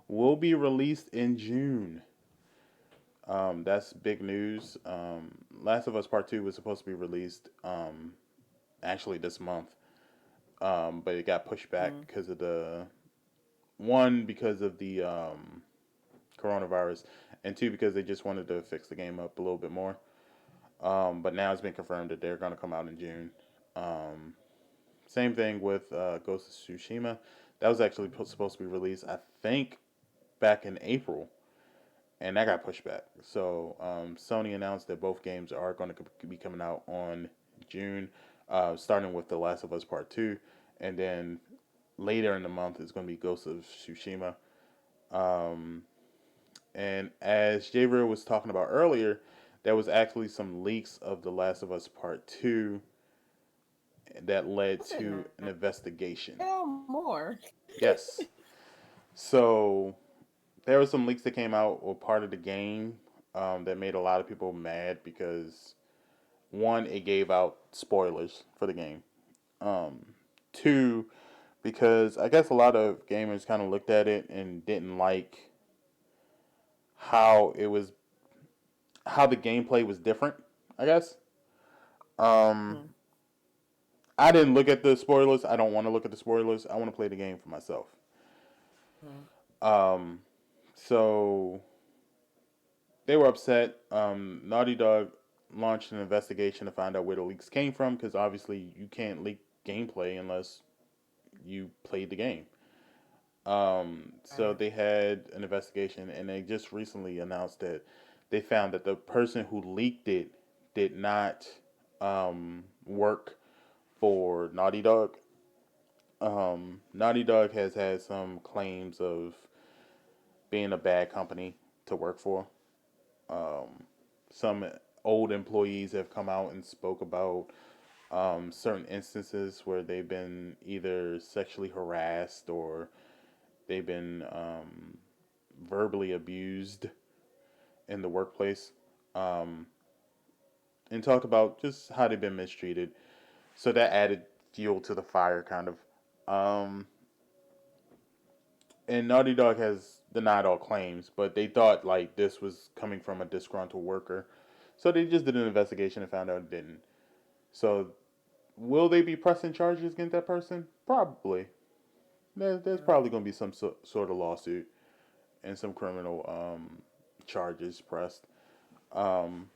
will be released in June. That's big news. Last of Us Part Two was supposed to be released actually this month, but it got pushed back Mm-hmm. because of the coronavirus, and two because they just wanted to fix the game up a little bit more. But now it's been confirmed that they're going to come out in June. Um, Same thing with Ghost of Tsushima. That was actually supposed to be released, I think, back in April, and that got pushed back. So Sony announced that both games are going to be coming out on June, starting with The Last of Us Part 2, and then later in the month is going to be Ghost of Tsushima. Um, and as J Real was talking about earlier, there was actually some leaks of The Last of Us Part 2 that led I said to no. an investigation. Tell more. Yes. So there were some leaks that came out or part of the game that made a lot of people mad because one, it gave out spoilers for the game. Um, Two, because I guess a lot of gamers kind of looked at it and didn't like how it was, how the gameplay was different. I guess. Um, Mm-hmm. I didn't look at the spoilers. I don't want to look at the spoilers. I want to play the game for myself. Mm-hmm. Um, so they were upset. Naughty Dog launched an investigation to find out where the leaks came from because obviously you can't leak gameplay unless you played the game. So Right. they had an investigation and they just recently announced that they found that the person who leaked it did not work for Naughty Dog. Naughty Dog has had some claims of being a bad company to work for. Some old employees have come out and spoke about certain instances where they've been either sexually harassed or they've been verbally abused in the workplace, um, and talked about just how they've been mistreated. So that added fuel to the fire, kind of. Um, and Naughty Dog has denied all claims, but they thought like this was coming from a disgruntled worker, so they just did an investigation and found out it didn't. So will they be pressing charges against that person? Probably. There's Mm-hmm. probably going to be some sort of lawsuit and some criminal charges pressed. Um,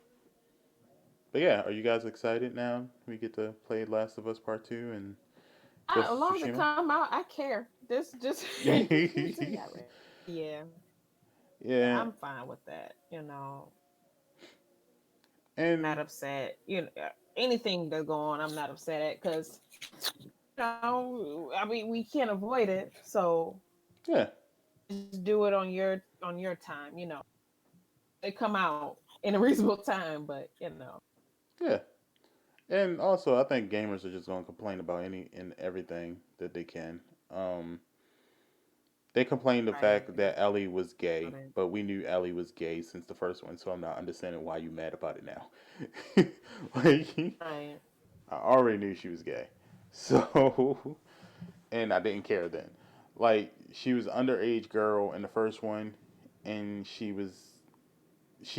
but yeah, are you guys excited now? We get to play Last of Us Part 2 and As Ghost of long as it Tsushima? come out, I care. This just just make sure y'all ready. Yeah, Yeah, I'm fine with that. Not and upset. Anything that's going on, I'm not upset at because I mean we can't avoid it. So yeah, just do it on your time. They come out in a reasonable time, but yeah. And also, I think gamers are just going to complain about any and everything that they can. Um, they complained the fact right. that Ellie was gay, About it. but we knew Ellie was gay since the first one, so I'm not understanding why you mad about it now. Like, Right. I already knew she was gay, so and I didn't care then. Like, she was underage girl in the first one, and she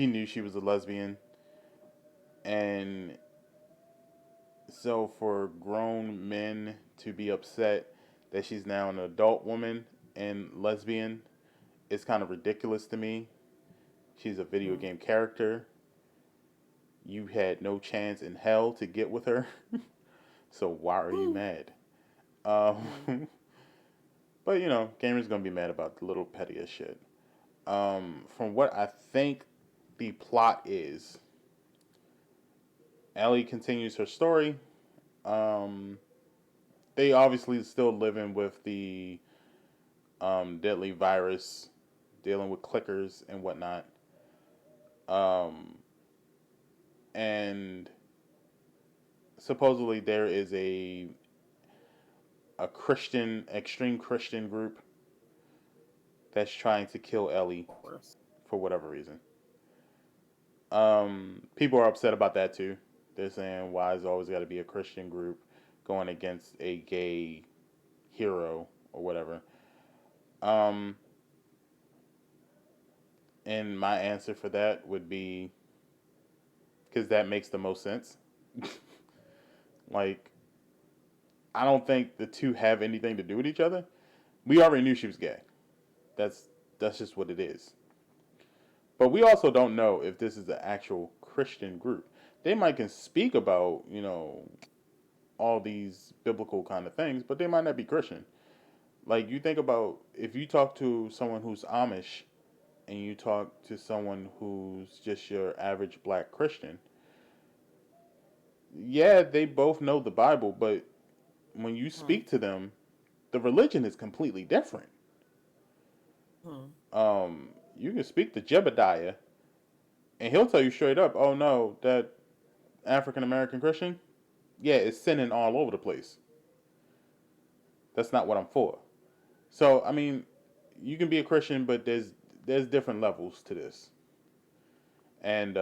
knew she was a lesbian, and so for grown men to be upset that she's now an adult woman and lesbian, it's kind of ridiculous to me. She's a video Mm-hmm. game character. You had no chance in hell to get with her, so why are you mad? Mm. Um, but gamers gonna be mad about the little pettiest shit. From what I think the plot is, Ellie continues her story. Um, they obviously still living with the deadly virus, dealing with clickers and whatnot. Um, and supposedly there is a Christian, extreme Christian group that's trying to kill Of Ellie course. for whatever reason. People are upset about that too. They're saying, why is it always got to be a Christian group going against a gay hero or whatever? Um, and my answer for that would be because that makes the most sense. Like, I don't think the two have anything to do with each other. We already knew she was gay. That's that's just what it is. But we also don't know if this is an actual Christian group. They might can speak about, all these biblical kind of things, but they might not be Christian. Like you think about if you talk to someone who's Amish and you talk to someone who's just your average black Christian, yeah, they both know the Bible, but when you Mm. speak to them, the religion is completely different. Mm. You can speak to Jebediah, and he'll tell you straight up, "Oh no, that African American Christian, yeah, it's sinning all over the place. That's not what I'm for." So I mean, you can be a Christian, but there's different levels to this, and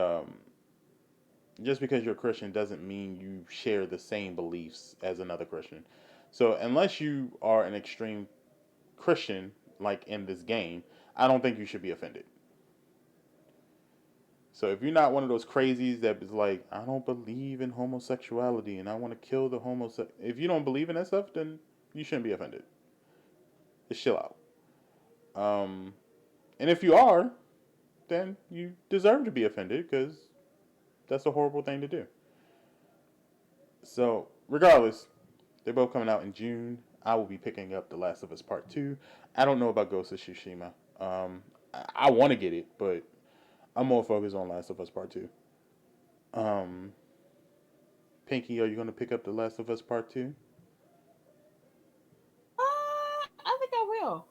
just because you're a Christian doesn't mean you share the same beliefs as another Christian. So unless you are an extreme Christian, like in this game, I don't think you should be offended. So if you're not one of those crazies that is like, I don't believe in homosexuality and I want to kill the homosexual, if you don't believe in that stuff, then you shouldn't be offended. Just chill out. Um, and if you are, then you deserve to be offended because that's a horrible thing to do. So regardless, they're both coming out in June. I will be picking up The Last of Us Part 2. I don't know about Ghost of Tsushima. I want to get it, but I'm more focused on Last of Us Part 2. Um, Pinky, are you going to pick up The Last of Us Part 2? I think I will.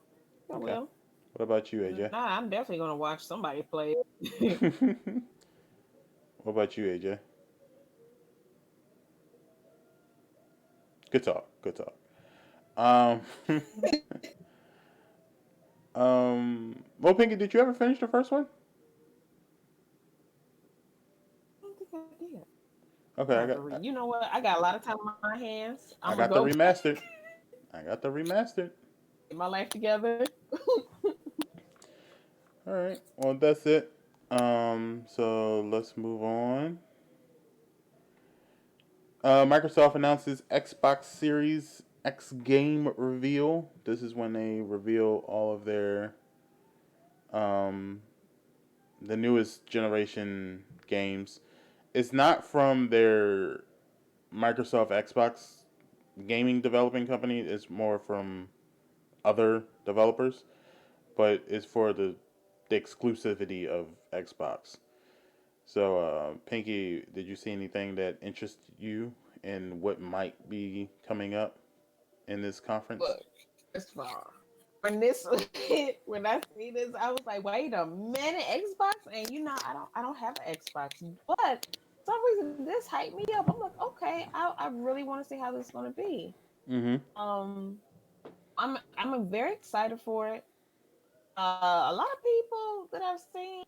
I Okay. will. What about you, Nah, AJ? I'm definitely gonna watch somebody play it. What about you, AJ? Good talk. Good talk. Um, well, Pinky, did you ever finish the first one? I don't think I did. I'm Okay, gonna have to read. You know what? I got a lot of time on my hands. I'm gonna I got the go back, remastered. I got the remastered. get my life together. All right. Well, that's it. So let's move on. Microsoft announces Xbox Series X game reveal. This is when they reveal all of their um, the newest generation games. It's not from their Microsoft Xbox gaming developing company. It's more from other developers, but it's for the exclusivity of Xbox. So, Pinky, did you see anything that interests you in what might be coming up in this conference? Look, it's far. When this when I see this, I was like, wait a minute, Xbox, and I don't have an Xbox, but for some reason this hyped me up. I'm like, okay, I really want to see how this is gonna be. Mm-hmm. Um, I'm very excited for it. A lot of people that I've seen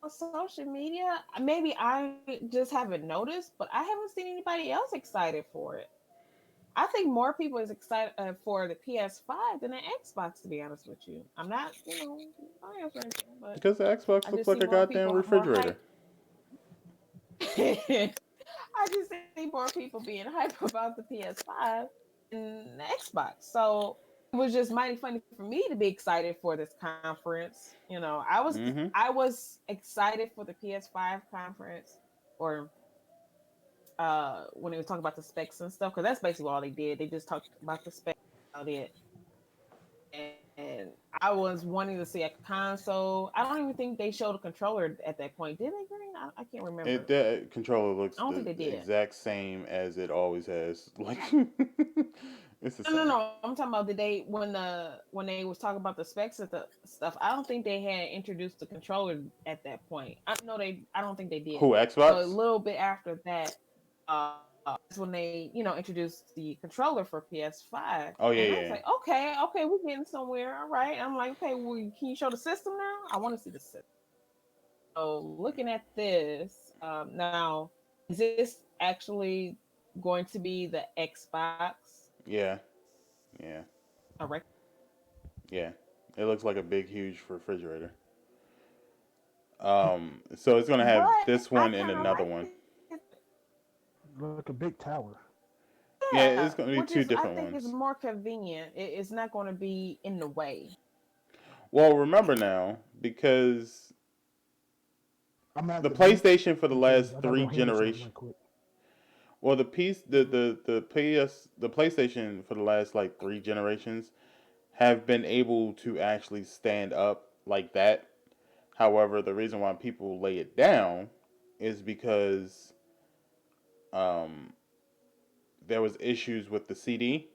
on social media, maybe I just haven't noticed, but I haven't seen anybody else excited for it. I think more people is excited for the PS5 than the Xbox. To be honest with you, I'm not, I am friends, but Because the Xbox I looks just like see a more goddamn people more refrigerator. hype. I just see more people being hype about the PS5 and the Xbox. So it was just mighty funny for me to be excited for this conference. Mm-hmm. I was excited for the PS5 conference or when they were talking about the specs and stuff, because that's basically all they did. They just talked about the specs about it. And I was wanting to see a console. I don't even think they showed a controller at that point. Did they, Green? I can't remember. That controller looks I don't think the they did. exact same as it always has. Like it's the No, no, same. no. I'm talking about the day when they was talking about the specs of the stuff. I don't think they had introduced the controller at that point. I know they. I don't think they did. Who, So a Xbox? little bit after that, that's when they introduced the controller for PS5, Oh yeah, and I was yeah. like, okay, okay, we're getting somewhere. All right. I'm like, okay, well, can you show the system now? I want to see the system. So looking at this now, is this actually going to be the Xbox? Yeah, yeah, A rec- yeah. It looks like a big, huge refrigerator. So it's gonna have but this I one and kind of another like one. it. Like a big tower. Yeah, Yeah, it's gonna be which two is I different think is ones. more convenient. It's not going to be in the way. Well, remember now, because I'm at the the beach PlayStation for the because last I gotta three go handle something generations, right quick. well, the PlayStation for the last like three generations have been able to actually stand up like that. However, the reason why people lay it down is because um, there was issues with the CD.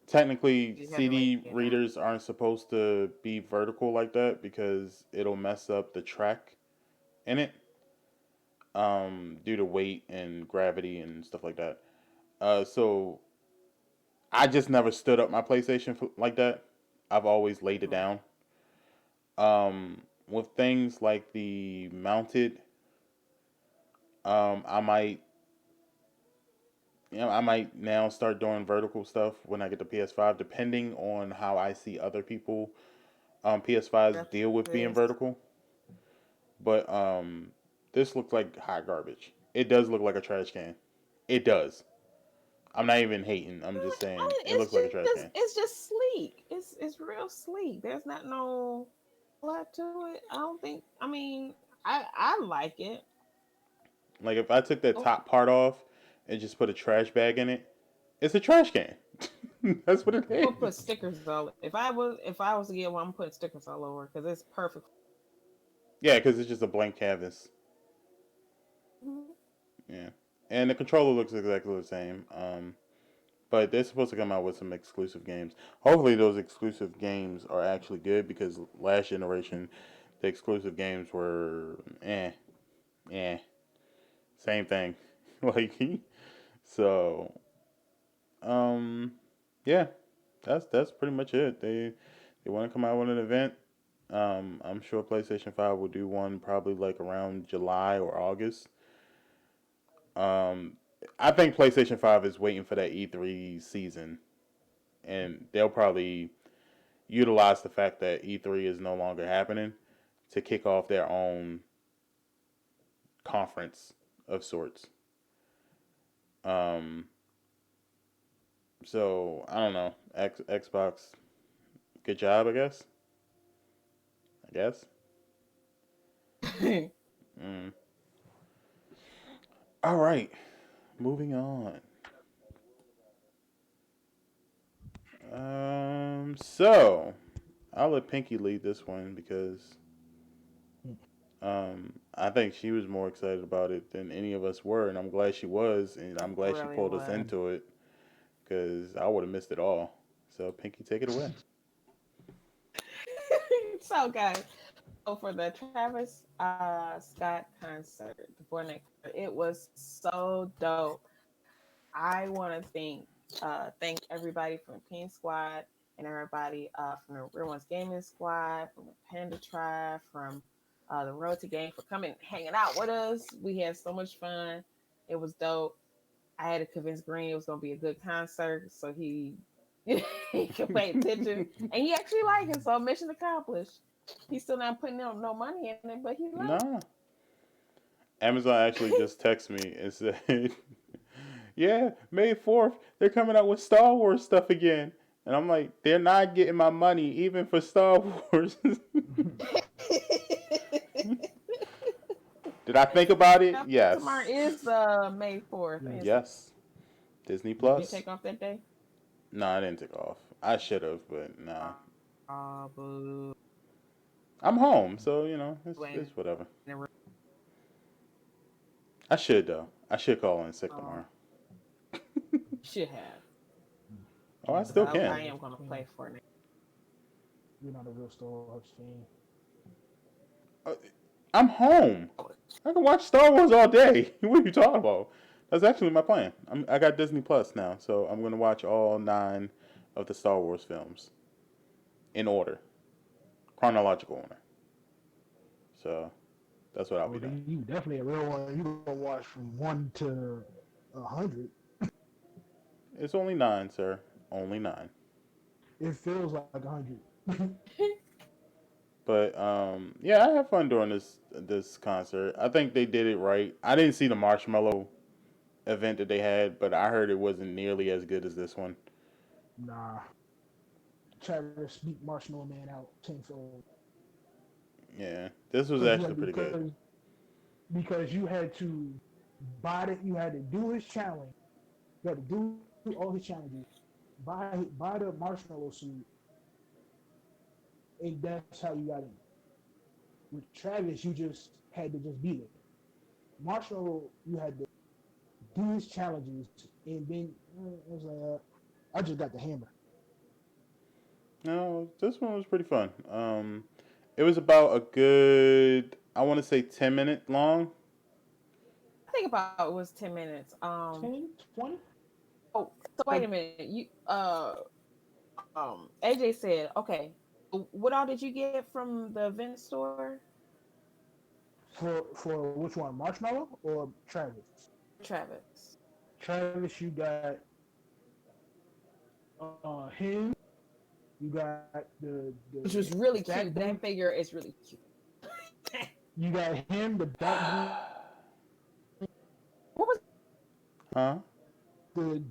Technically, You had to lay CD it down. readers aren't supposed to be vertical like that because it'll mess up the track in it, due to weight and gravity and stuff like that. So I just never stood up my PlayStation like that. I've always laid it Right. down. With things like the mounted, I might, I might now start doing vertical stuff when I get the PS5, depending on how I see other people PS5s That's deal with being this. vertical. But this looks like hot garbage. It does look like a trash can. It does. I'm not even hating. I'm just saying it looks like a trash can. It's just sleek. It's real sleek. There's not no lot to it. I don't think. I mean, I like it. Like if I took that Oh, top part off and just put a trash bag in it, it's a trash can. That's what it I'm gonna put is. stickers all. If I was to get one, I'm putting stickers all over because it's perfect. Yeah, because it's just a blank canvas. Mhm. Yeah, and the controller looks exactly the same. But they're supposed to come out with some exclusive games. Hopefully, those exclusive games are actually good because last generation, the exclusive games were eh, same thing. Like, so, um, yeah, that's pretty much it. They want to come out with an event. I'm sure PlayStation 5 will do one probably like around July or August. Um, I think PlayStation 5 is waiting for that E3 season, and they'll probably utilize the fact that E3 is no longer happening to kick off their own conference of sorts. Um, so I don't know. Xbox, good job, I guess. I guess. Mm. All right, moving on. So I'll let Pinky lead this one because I think she was more excited about it than any of us were, and I'm glad she was, and I'm glad she Really pulled us was. into it because I would have missed it all. So Pinky, take it away. So guys, so for the Travis Scott concert, the Fortnite concert, it was so dope. I want to thank everybody from Pink Squad and everybody from the Real Ones Gaming Squad, from the Panda Tribe, from the Road to Game for coming hanging out with us. We had so much fun. It was dope. I had to convince Green it was gonna be a good concert, so he he could pay attention, and he actually liked it. So mission accomplished. He's still not putting no money in it, but he liked Nah, Amazon actually it. just texted me and said, "Yeah, May 4th, they're coming out with Star Wars stuff again." And I'm like, "They're not getting my money even for Star Wars." They're Did I think about it? Tomorrow Yes. is May 4th. Yes. Yes. Disney Yes. You Plus. take off that day? No, I didn't take off. I should have, but nah. Boo. I'm home, so Wayne, it's whatever. I should though. I should call in sick tomorrow. should have. Oh, I You're still not a I real can. am Wars gonna fan. play Fortnite. You're not a real Star Wars fan. Uh, I'm home. I can watch Star Wars all day. What are you talking about? That's actually my plan. I got Disney Plus now, so I'm gonna watch all 9 of the Star Wars films in order, chronological order. So that's what I'll Oh, be doing. then you definitely a real one. You gonna watch from 1 to 100. It's only 9, sir. Only 9. It feels like 100. But yeah, I had fun during this concert. I think they did it right. I didn't see the Marshmallow event that they had, but I heard it wasn't nearly as good as this one. Nah, Travis beat Marshmallow Man out tenfold Yeah, this was because you actually had pretty good. because you had to you had to do his challenge. You had to do all his challenges. Buy the Marshmallow suit, and that's how you got in. With Travis, you just had to just be there. Marshmallow, you had to do his challenges, and then it was like, I just got the hammer. No, this one was pretty fun. It was about a good, I want to say 10 minute long. I think about it was 10 minutes. 10, 20? Oh, so wait a minute. AJ said, okay, what all did you get from the event store? For which one, Marshmallow or Travis? Travis. Travis, you got him. You got the Which was really cute. backbone. That figure is really cute. You got him, the backbone, What was Huh? the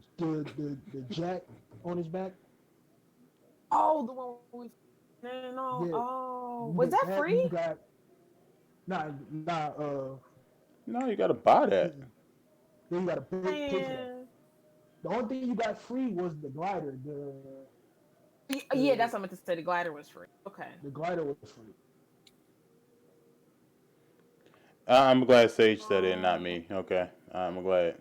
jack on his back. the one we no. Yeah, Oh, you was get that that. You free? got nah. No, you gotta buy that. Mm-mm. Then you got to pay for that. Man. The only thing you got free was the glider. Yeah, that's The what I meant to say. The glider was free. Okay. the glider was free. I'm glad Sage said it, not Um, me. Okay, I'm glad.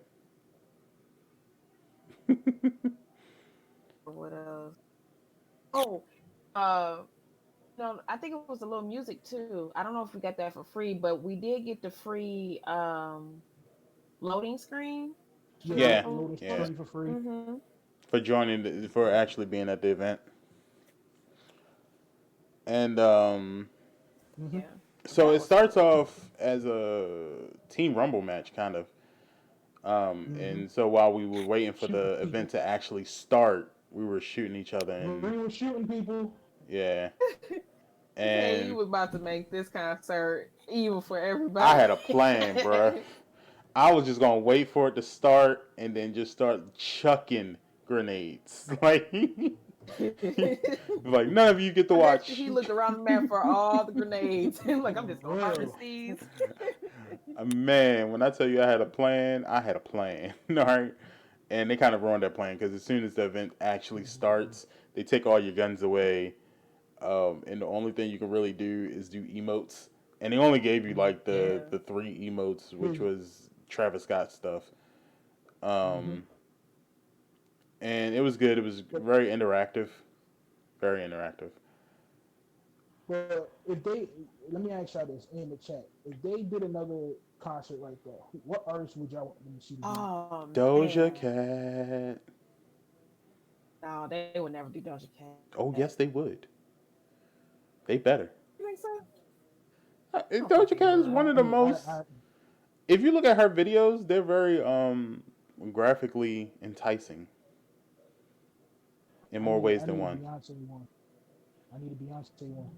what else? Oh, uh, no, I think it was a little music too. I don't know if we got that for free, but we did get the free loading screen. Yeah, Yeah, the loading yeah. screen for free. Mm-hmm. For actually being at the event, and Mm-hmm. Yeah, so that it was starts cool. off as a Team Rumble match, kind of. Mm-hmm. And so while we were waiting for Shooting the people. event to actually start, we were shooting each other, and Green was shooting people. yeah, He said he and was about to make this concert evil for I everybody. had a plan, bruh. I was just gonna wait for it to start and then just start chucking grenades. Like none of you get to I bet you watch. he looked around the map for all the grenades. Like, I'm just For gonna harvest real. these. Man, when I tell you I had a plan, I had a plan. All right, and they kind of ruined that plan because as soon as the event actually starts, they take all your guns away, and the only thing you can really do is do emotes. And they only gave you like the Yeah. the 3 emotes, which Yeah. was Travis Scott stuff. Mm-hmm. Um, and it was good. It was But very interactive, very interactive. but if they let me ask y'all this in the chat, if they did another concert like that, what artists would y'all want them to see again? Oh Doja man. Cat. No, they would never do Doja Cat. Oh yes, they would. They better. You think so? I don't think Doja they Cat is one would. of the I most. If you look at her videos, they're very graphically enticing in more ways I than need a one. Beyonce one. I need a Beyonce one.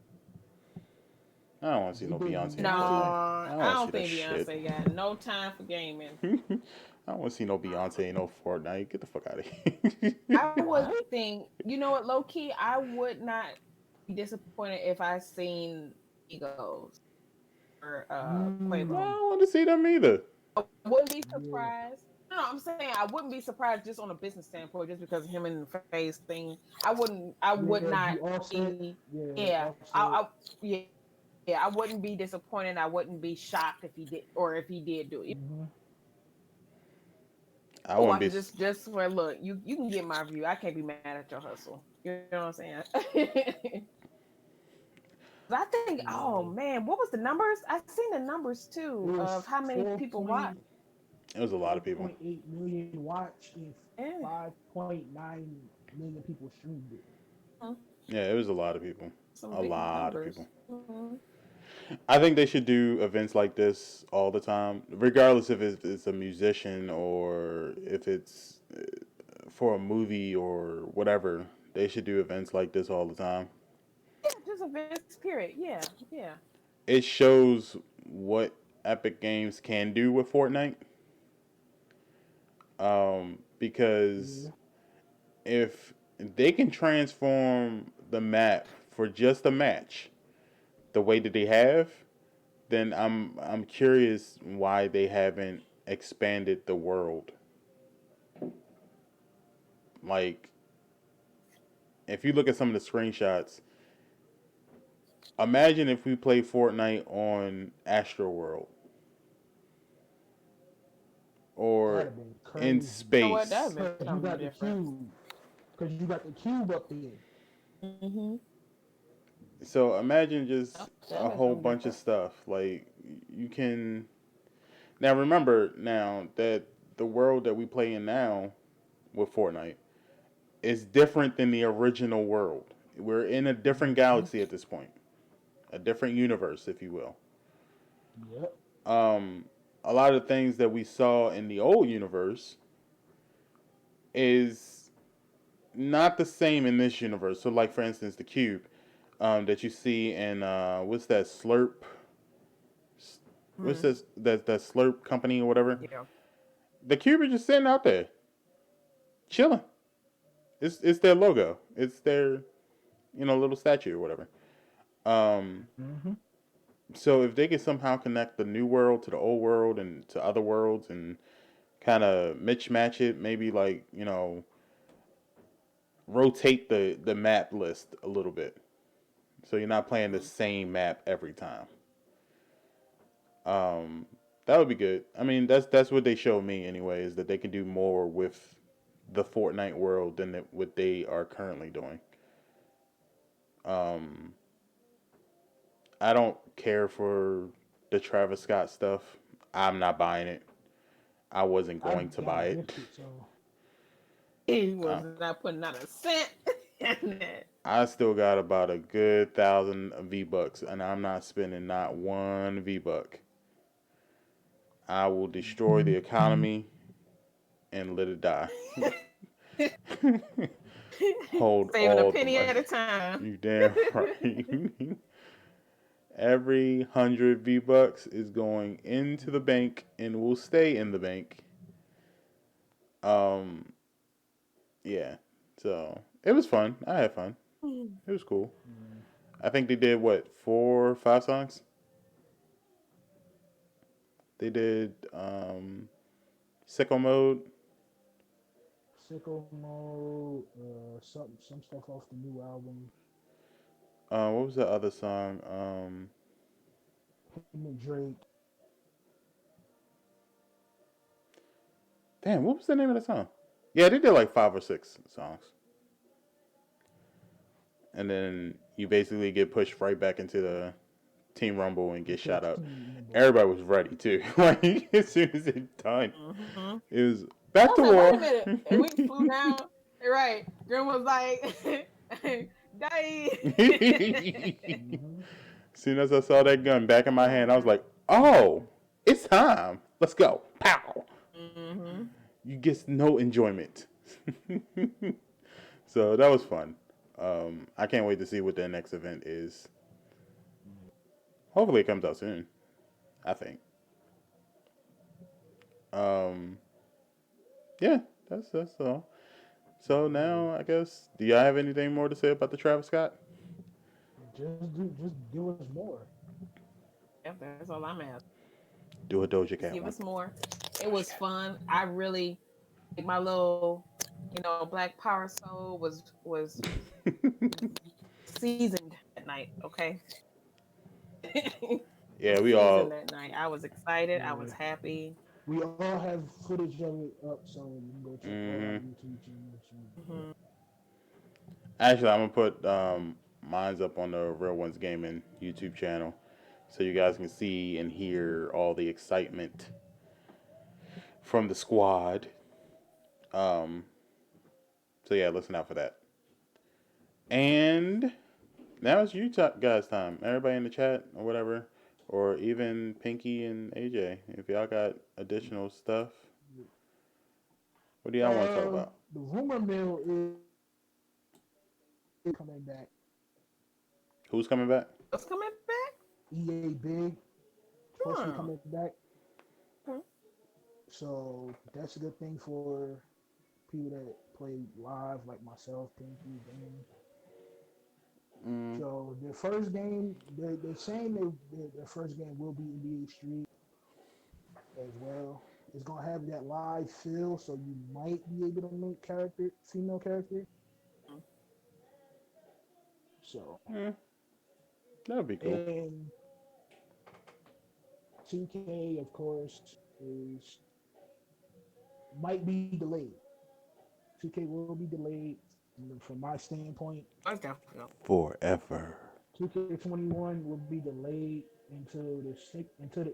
I don't want to see They no did Beyonce No, in Beyonce. Fortnite. I I don't want to see don't that think shit. Beyonce got no time for gaming. I don't want to see no Beyonce in no Fortnite. Get the fuck out of here. I would What? think, you know what, low key, I would not be disappointed if I seen Egos. playing I on. Mm, don't want to see them either. I wouldn't be yeah, surprised. No, I'm saying I wouldn't be surprised just on a business standpoint, just because of him and the face thing. I wouldn't. I would yeah. not The offset, be. yeah, Yeah. offset. Yeah. I wouldn't be disappointed. I wouldn't be shocked if he did, or if he did do it. Mm-hmm. I Oh, wouldn't watch be. it just for look. You can get my view. I can't be mad at your hustle. You know what I'm saying? I think. Oh Yeah. man, what was the numbers? I seen the numbers It too of was how many people watch. It was a lot of people. 4.8 million watch and Yeah. 5.9 million people streamed it. Yeah, it was a lot of people. Some A big lot of numbers. people. I think they should do events like this all the time, regardless if it's a musician or if it's for a movie or whatever. They should do events like this all the time. Yeah, just events. Period. Yeah, yeah. It shows what Epic Games can do with Fortnite. Because Yeah, if they can transform the map for just a match the way that they have, then I'm curious why they haven't expanded the world. Like if you look at some of the screenshots, imagine if we play Fortnite on Astro World or that'd have been in crazy. You know what? That would space. been Cause you something got the different. cube. Cause you got the cube up there. Mm-hmm. So imagine Yep, just that would a been whole something bunch different. of stuff. Like you can now remember now that the world that we play in now with Fortnite is different than the original world. We're in a different Mm-hmm. galaxy at this point, a different universe, if you will. Yep. Um, a lot of things that we saw in the old universe is not the same in this universe. So, like for instance, the cube that you see in what's that Slurp? What's Mm-hmm. this that Slurp company or whatever? Yeah. The cube is just sitting out there, chilling. It's their logo. It's their little statue or whatever. Um, Mm-hmm. so if they could somehow connect the new world to the old world and to other worlds and kind of match it, maybe like rotate the map list a little bit, so you're not playing the same map every time. Um, that would be good. I mean, that's what they showed me anyway, is that they can do more with the Fortnite world than what they are currently doing. Um, I don't care for the Travis Scott stuff. I'm not buying it. I wasn't I going to got buy it it. gifted, so He was Uh, not putting not a cent in that. I still got about a good 1,000 V bucks, and I'm not spending not one V buck. I will destroy the economy and let it die. Hold Saving a all the penny money. at a time. You damn right. Every 100 V bucks is going into the bank and will stay in the bank. Um, yeah. So it was fun. I had fun. It was cool. yeah. I think they did what 4 or 5 songs. They did sicko mode. Sicko mode, some stuff off the new album. What was the other song? Him and Drake. Damn, what was the name of the song? Yeah, they did like 5 or 6 songs, and then you basically get pushed right back into the Team Rumble and get Into the shot up. team member. Everybody was ready too. Like as soon as it done, Mm-hmm. it was I back was to like, wait a war. minute. And we flew down. Right. Grim was like, die. Mm-hmm. As soon as I saw that gun back in my Oh hand, I was man. like, "Oh, it's time. Let's go!" Pow. Mm-hmm. You get no enjoyment. So that was fun. I can't wait to see what their next event is. Hopefully, it comes out soon. I think. Um, yeah, that's all. So Yeah. now, I guess, do y'all have anything more to say about the Travis Scott? Just give us more. Yep, that's all I'm asking. Do a Doja Just Cat give one. us more. It was fun. I really like my little, Black Power soul was seasoned that night. Okay, Yeah, was we seasoned all. that night. I was excited. I was Yeah. happy. We all have footage of it up, so you can go check all our Hmm. YouTube channels. So, Hmm. Actually, I'm gonna put mine's up on the Real Ones Gaming YouTube channel, so you guys can see and hear all the excitement from the squad. Um, so yeah, listen out for that. And now it's you guys' time. Everybody in the chat or whatever, or even Pinky and AJ, if y'all got additional stuff, what do y'all want to talk about? the rumor mill is coming back. Who's coming back? What's coming back? EA Big supposed to be Hmm. coming back, Hmm. so that's a good thing for people that play live, like myself, Pinky, Dan. Mm, So their first game, they're saying their first game will be NBA Street as well. It's gonna have that live feel, so you might be able to make female character. So mm, that'd be cool. and 2K, of course, is might be delayed. 2K will be delayed from my standpoint. Let's definitely go. Forever. 2K21 will be delayed until the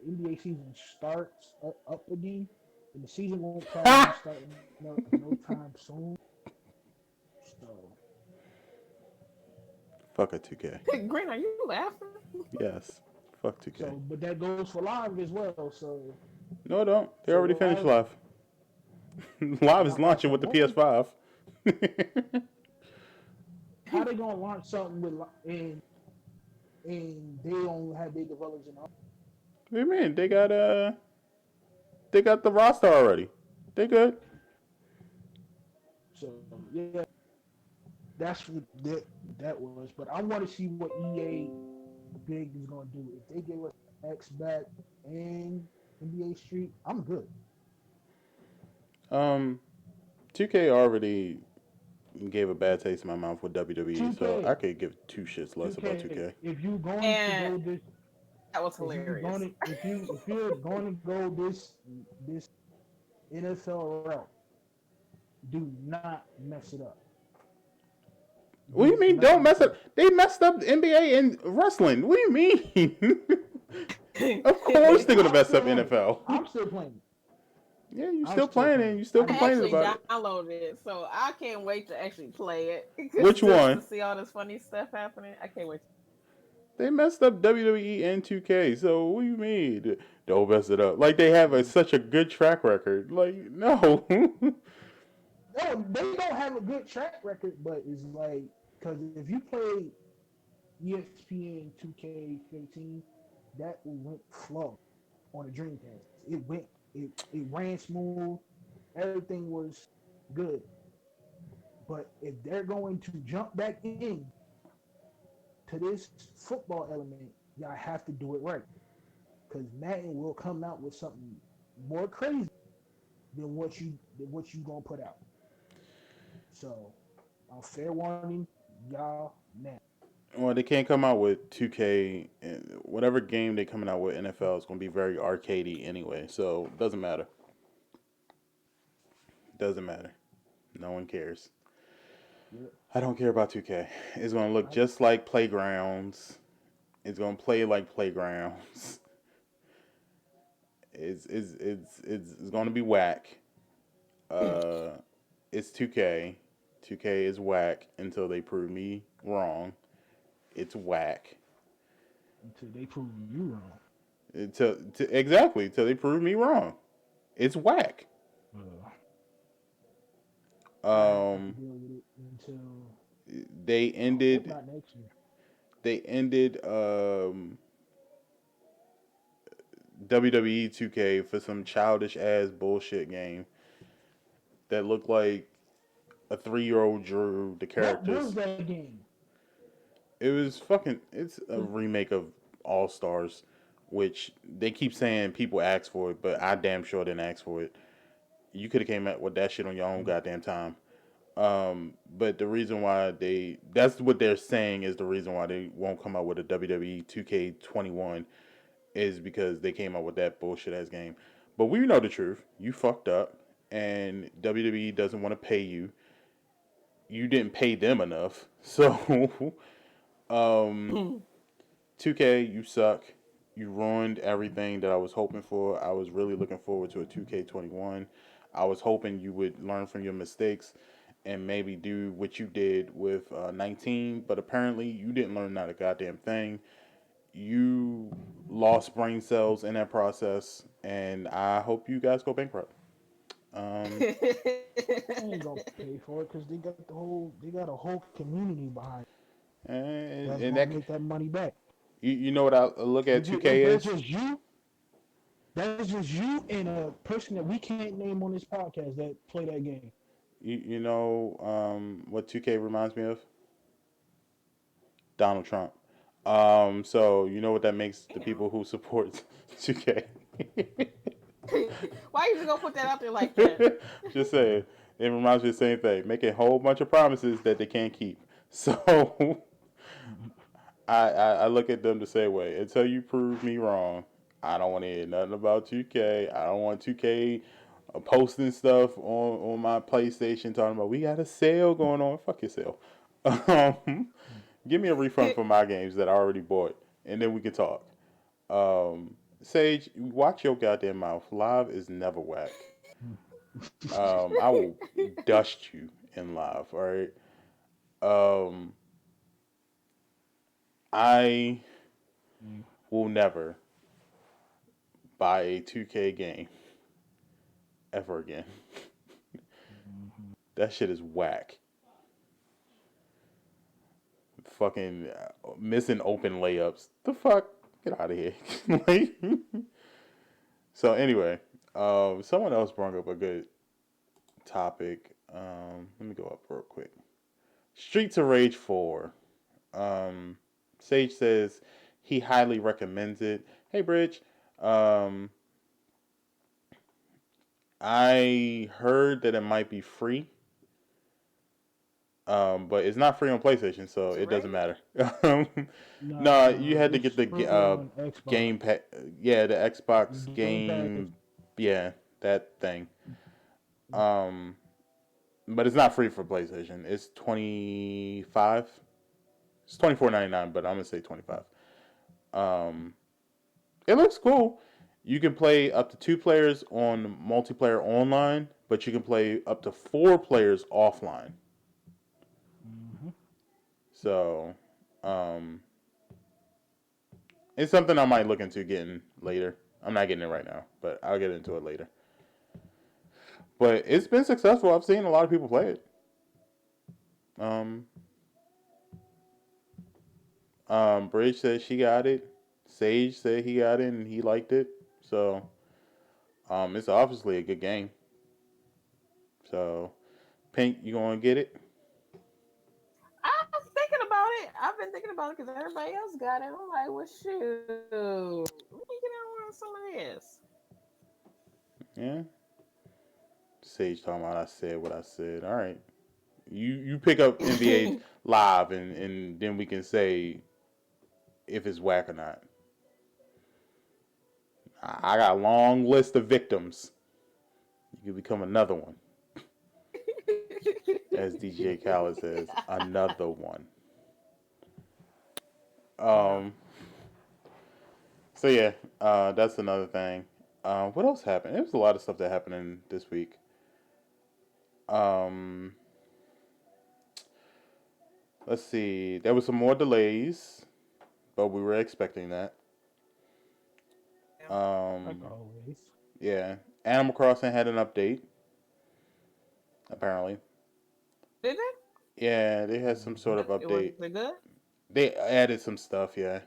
NBA season starts up again, and the season won't probably be starting up no time soon. So Fuck a 2K. Green, are you laughing? Yes. Fuck 2K. but that goes for live as well. No, don't. They So already finished live, live. Live is not live launching for with the only. PS5. What How they gonna launch something and they don't have their developers in. do you mean? They got the roster already. They good. So yeah, that's what that was. But I want to see what EA Big is gonna do. If they give us X back and NBA Street, I'm good. Um, 2K already gave a bad taste in my mouth with WWE, so 2K, I could give two shits less about 2K. 2K. If you going to And go this, that was hilarious. if you're going to go this NFL route, do not mess it up. What do Do you mean? not Don't mess mess it up. up. They messed up the NBA and wrestling. What do you mean? Of course they're gonna I'm mess still up on it. NFL. I'm still playing. Yeah, you I'm still still playing it. playing. You still I just complaining Actually about it. downloaded it, so I can't wait to actually play it. Which Just to one? see all this funny stuff happening. I can't wait. They messed up WWE and 2K. So what do you mean? Don't mess it up. Like they have such a good track record. Like no. no, they don't have a good track record, but it's like because if you play ESPN 2K15, that went flow on the Dreamcast. It ran smooth. Everything was good. But if they're going to jump back in to this football element, y'all have to do it right. Because Madden will come out with something more crazy than what you gonna put out. So, fair warning, y'all now. Well, they can't come out with 2K. And whatever game they're coming out with NFL is gonna be very arcadey anyway. So it doesn't matter. Doesn't matter. No one cares. Yeah, I don't care about 2K. It's gonna look I, just like Playgrounds. It's gonna play like Playgrounds. It's gonna be whack. Uh, it's 2K. 2K is whack until they prove me wrong. It's whack. until they prove you wrong. Exactly until they prove me wrong. It's whack. Uh, I have to Um, deal with it until they I hope ended. not next year. They ended WWE 2K for some childish ass bullshit game that looked like a 3-year old drew the What was characters. that game? It was fucking. It's a Was remake of All Stars. which they keep saying people ask for it, but I damn sure didn't ask for it. You could have came out with that shit on your own goddamn time. But the reason why that's what they're saying is the reason why they won't come out with a WWE 2K21 is because they came out with that bullshit ass game. But we know the truth. You fucked up, and WWE doesn't want to pay you. You didn't pay them enough, so um, 2K, you suck. You ruined everything that I was hoping for. I was really looking forward to a 2K21. I was hoping you would learn from your mistakes and maybe do what you did with 19, but apparently you didn't learn not a goddamn thing. You lost brain cells in that process, and I hope you guys go bankrupt. Um, They ain't gonna pay for it because they got a whole community behind it and, that's and gonna that make that money back. you know what I look at 2K That's is just you. That's just you and a person that we can't name on this podcast that play that game. you know what 2K reminds me of? Donald Trump. So you know what that makes the Damn. people who support 2K. Why you just gonna put that out there like that? Just saying, it reminds me of the same thing. Making a whole bunch of promises that they can't keep. So I look at them the same way. Until you prove me wrong, I don't want to hear nothing about 2K. I don't want 2K posting stuff on my PlayStation talking about we got a sale going on. Fuck your sale. Um, Give me a refund for my games that I already bought, and then we can talk. Sage, watch your goddamn mouth. Live is never whack. I will dust you in live. All right. Um, I will never buy a 2K game ever again. That shit is whack. Fucking missing open layups. The fuck? Get out of here. Like, so anyway, someone else brought up a good topic. Let me go up real quick. Streets of Rage 4. Sage says he highly recommends it. Hey, Bridge. Um, I heard that it might be free. But it's not free on PlayStation, so it doesn't matter. No, you Nah, had to it's get the free on Xbox. game pack. Yeah, the The Xbox game package. game. Yeah, that thing. Um, but it's not free for PlayStation. It's 25. It's 24.99, but I'm gonna say 25. Um, it looks cool. You can play up to 2 players on multiplayer online, but you can play up to 4 players offline. Mm-hmm. So, um, it's something I might look into getting later. I'm not getting it right now, but I'll get into it later. But it's been successful. I've seen a lot of people play it. Um, Bridge said she got it. Sage said he got it and he liked it. So, it's obviously a good game. So, Pink, you gonna get it? I'm thinking about it. I've been thinking about it because everybody else got it. I'm like, well, shoot. Let me get on some of this. Yeah. Sage talking about I said what I said. All right. You pick up NBA live and then we can say if it's whack or not. I got a long list of victims. You can become another one. As DJ Khaled says, another one. Yeah. Um. So yeah, that's another thing. What else happened? There was a lot of stuff that happened in this week. Um. Let's see. There was some more delays, but we were expecting that. Yeah. Like Um. always. Yeah. Animal Crossing had an update. Apparently. Did they? Yeah, they had some sort of It was update. it good? They added some stuff. Yeah.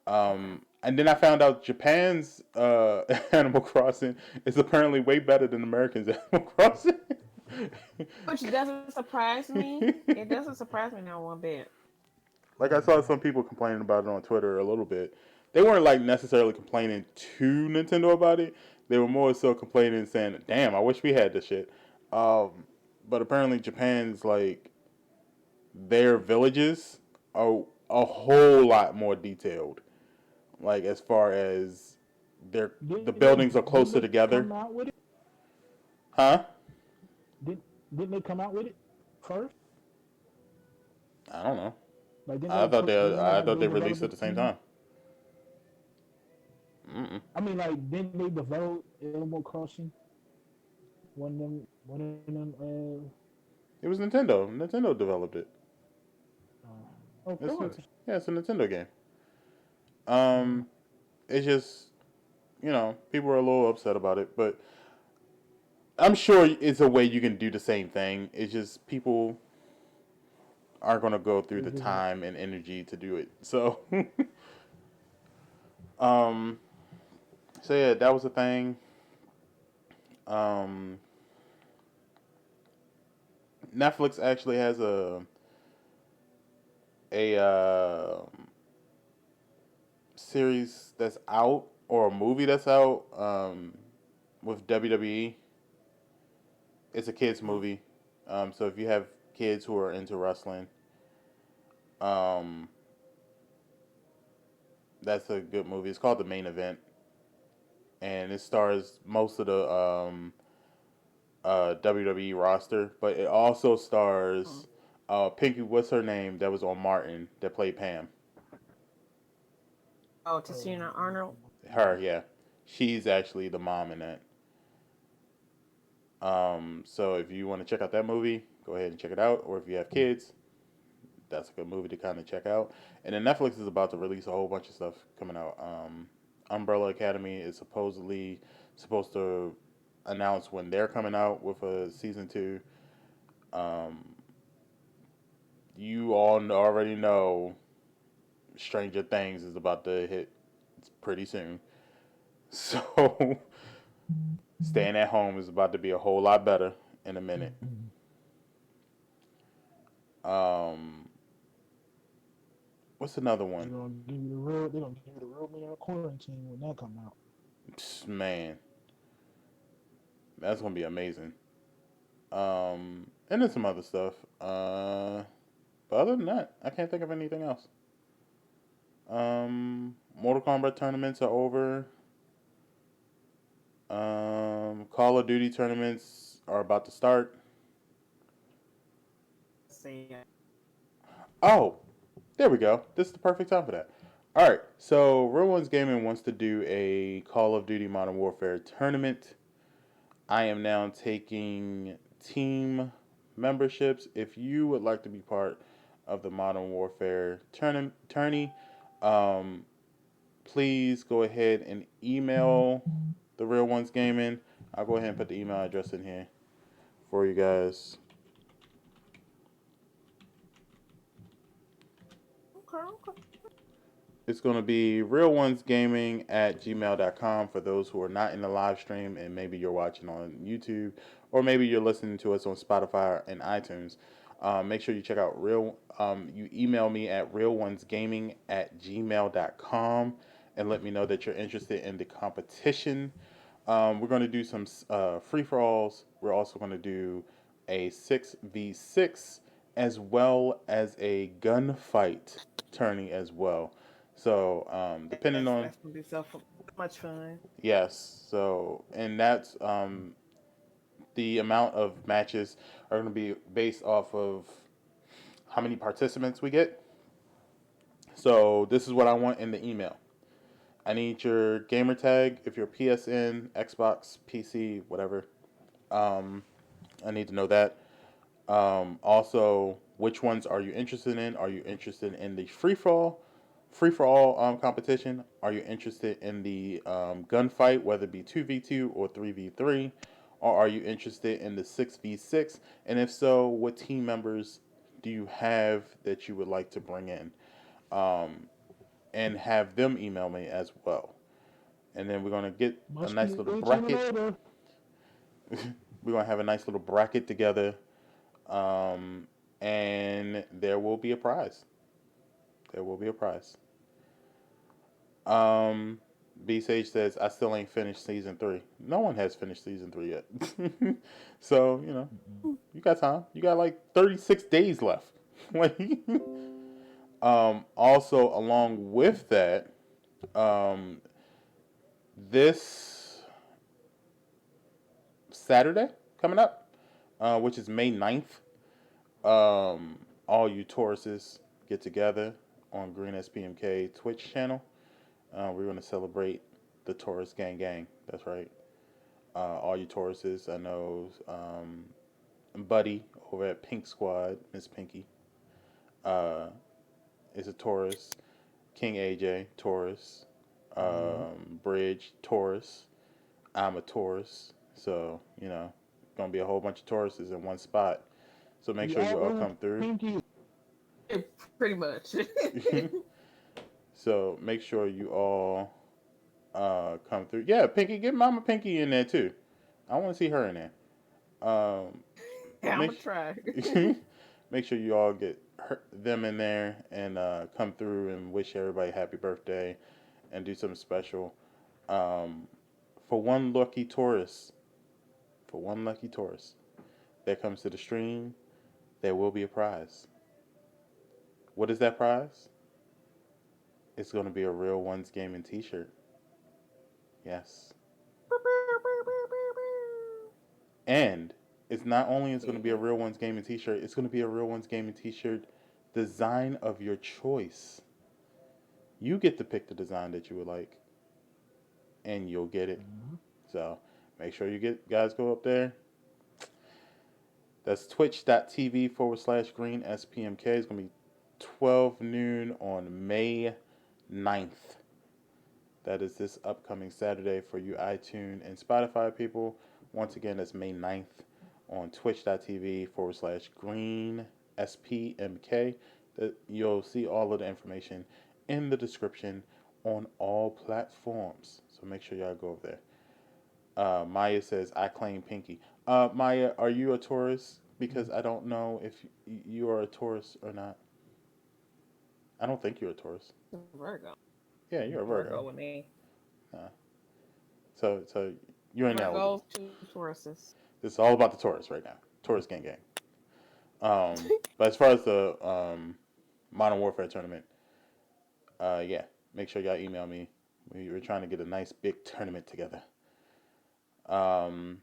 And then I found out Japan's Animal Crossing is apparently way better than Americans' Animal Crossing. Which doesn't surprise me. It doesn't surprise me now one bit. Like I saw some people complaining about it on Twitter a little bit, they weren't like necessarily complaining to Nintendo about it. They were more so complaining, saying, "Damn, I wish we had this shit." Um, but apparently, Japan's like their villages are a whole lot more detailed. Like as far as the Didn't they buildings are didn't closer they together, come out with it? huh? Didn't didn't they come out with it first? I don't know. Like didn't they I like thought go they develop released it a at the same team? time. Mm-mm. I mean, like didn't they develop Animal Crossing? One of them It was Nintendo. Nintendo developed it. of It's course. yeah, it's a Nintendo game. Uh, Um, it's just people are a little upset about it, but I'm sure it's a way you can do the same thing. It's just people aren't going to go through it's the just time and energy to do it. So, um, so yeah, that was the thing. Um, Netflix actually has a series that's out or a movie that's out with WWE. It's a kids movie. So if you have kids who are into wrestling, um, that's a good movie. It's called The Main Event, and it stars most of the WWE roster, but it also stars Pinky. What's her name? That was on Martin that played Pam. Oh, uh, Tatiana Arnold. Her, yeah, she's actually the mom in that. So if you want to check out that movie, go ahead and check it out. Or if you have kids, that's a good movie to kind of check out. And then Netflix is about to release a whole bunch of stuff coming out. Umbrella Academy is supposedly supposed to announce when they're coming out with a season two. Um, you all already know Stranger Things is about to hit pretty soon. So staying at home is about to be a whole lot better in a minute. Um, what's another one? they're gonna give you the real meaning of quarantine when that come out. Man, that's gonna be amazing. And then some other stuff. But other than that, I can't think of anything else. Mortal Kombat tournaments are over. Call of Duty tournaments are about to start. See, Oh, there we go. This is the perfect time for that. All right, so Real Ones Gaming wants to do a Call of Duty Modern Warfare tournament. I am now taking team memberships. If you would like to be part of the Modern Warfare tourney, um, please go ahead and email the Real Ones Gaming. I'll go ahead and put the email address in here for you guys. okay, okay. It's going to be realonesgaming@gmail.com for those who are not in the live stream and maybe you're watching on YouTube or maybe you're listening to us on Spotify and iTunes. Make sure you check out you email me at realonesgaming@gmail.com and let me know that you're interested in the competition. We're going to do some free for alls. We're also going to do a 6v6 as well as a gunfight tourney as well. So, depending on That's gonna be so much fun. yes, so and that's the amount of matches are going to be based off of how many participants we get. So, this is what I want in the email. I need your gamer tag if you're PSN, Xbox, PC, whatever. Um, I need to know that. Also, which ones are you interested in? Are you interested in the free for all competition? Are you interested in the gunfight, whether it be 2v2 or 3v3? Or are you interested in the 6v6? And if so, what team members do you have that you would like to bring in? Um, and have them email me as well. And then we're going to get a Must be nice little 18 and bracket. older. We're going to have a nice little bracket together. Um, and there will be a prize. There will be a prize. Um, B Sage says I still ain't finished season 3. No one has finished season 3 yet. So Mm-mm. you got time. You got like 36 days left. Like, also along with that, um, this Saturday coming up, which is May 9th, all you Tauruses get together on Green SPMK Twitch channel. We're going to celebrate the Taurus Gang. That's right. All you Tauruses. I know Buddy over at Pink Squad, Miss Pinky, uh, is a Taurus. King AJ, Taurus. Yep. Bridge, Taurus. I'm a Taurus. So, going to be a whole bunch of Tauruses in one spot. So make We sure you all all over come through. Pinky. Pretty much. So make sure you all come through. Yeah, Pinky, get Mama Pinky in there too. I want to see her in there. Um, I'm gonna make try. make sure you all get them in there and come through and wish everybody happy birthday and do something special. Um, for one lucky tourist, for one lucky tourist that comes to the stream, there will be a prize. What is that prize? It's going to be a Real Ones Gaming T-shirt. Yes, and it's not only it's going to be a Yeah. Real Ones Gaming T-shirt. It's going to be a Real Ones Gaming T-shirt design of your choice. You get to pick the design that you would like, and you'll get it. Mm-hmm. So make sure you guys go up there. That's twitch.tv/green SPMK. It's going to be 12 noon on May 9th. That is this upcoming Saturday for you iTunes and Spotify people. Once again, that's May 9th on twitch.tv/green SPMK. You'll see all of the information in the description on all platforms. So make sure y'all go over there. Maya says, I claim Pinky. Maya, are you a Taurus? Because I don't know if you are a Taurus or not. I don't think you're a Taurus. Virgo. Yeah, you're a Virgo. Virgo with me. Uh, so you're in there with it. Virgos, two Tauruses. This is all about the Taurus right now. Taurus gang. But as far as the Modern Warfare tournament, yeah, make sure y'all email me. We're trying to get a nice big tournament together. Um,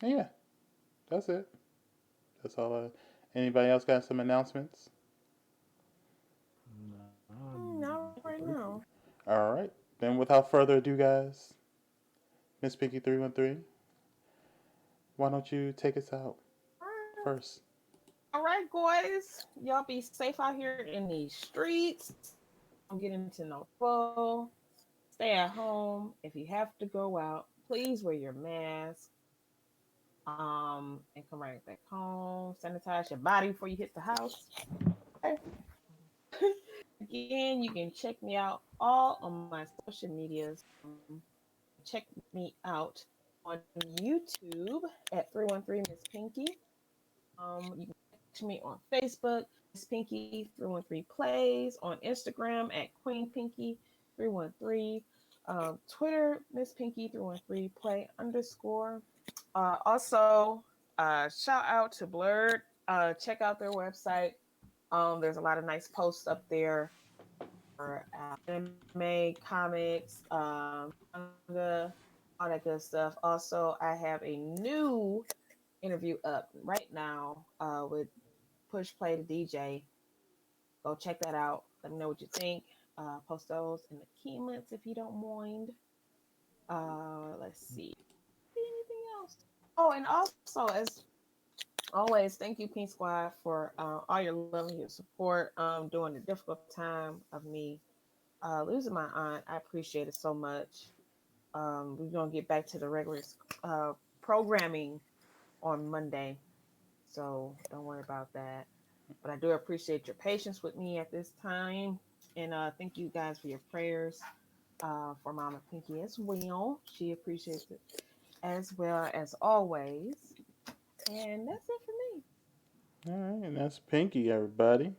and yeah, that's it. That's all. Anybody else got some announcements? Nah, Not I'm right perfect. now. All right. Then without further ado, guys, Miss Pinky 313, why don't you take us out first? All right, guys. Y'all be safe out here in these streets. Don't get into no trouble. Stay at home. If you have to go out, please wear your mask. And come right back home. Sanitize your body before you hit the house. Okay. Again, you can check me out all on my social medias. Check me out on YouTube at 313 Miss Pinky. You can catch me on Facebook, Miss Pinky 313 Plays, on Instagram at Queen Pinky 313, Twitter Miss Pinky 313 Play underscore. Also, shout out to Blurred. Check out their website. There's a lot of nice posts up there for anime, comics, manga, all that good stuff. Also, I have a new interview up right now with Push Play to DJ. Go check that out. Let me know what you think. Post those in the comments if you don't mind. Let's see. Anything else? Oh, and also, as always, thank you, Pink Squad, for all your love and your support during the difficult time of me losing my aunt. I appreciate it so much. We're going to get back to the regular programming on Monday. So don't worry about that. But I do appreciate your patience with me at this time. And thank you guys for your prayers for Mama Pinky as well. She appreciates it as well as always. And that's it for me. All right, and that's Pinky, everybody.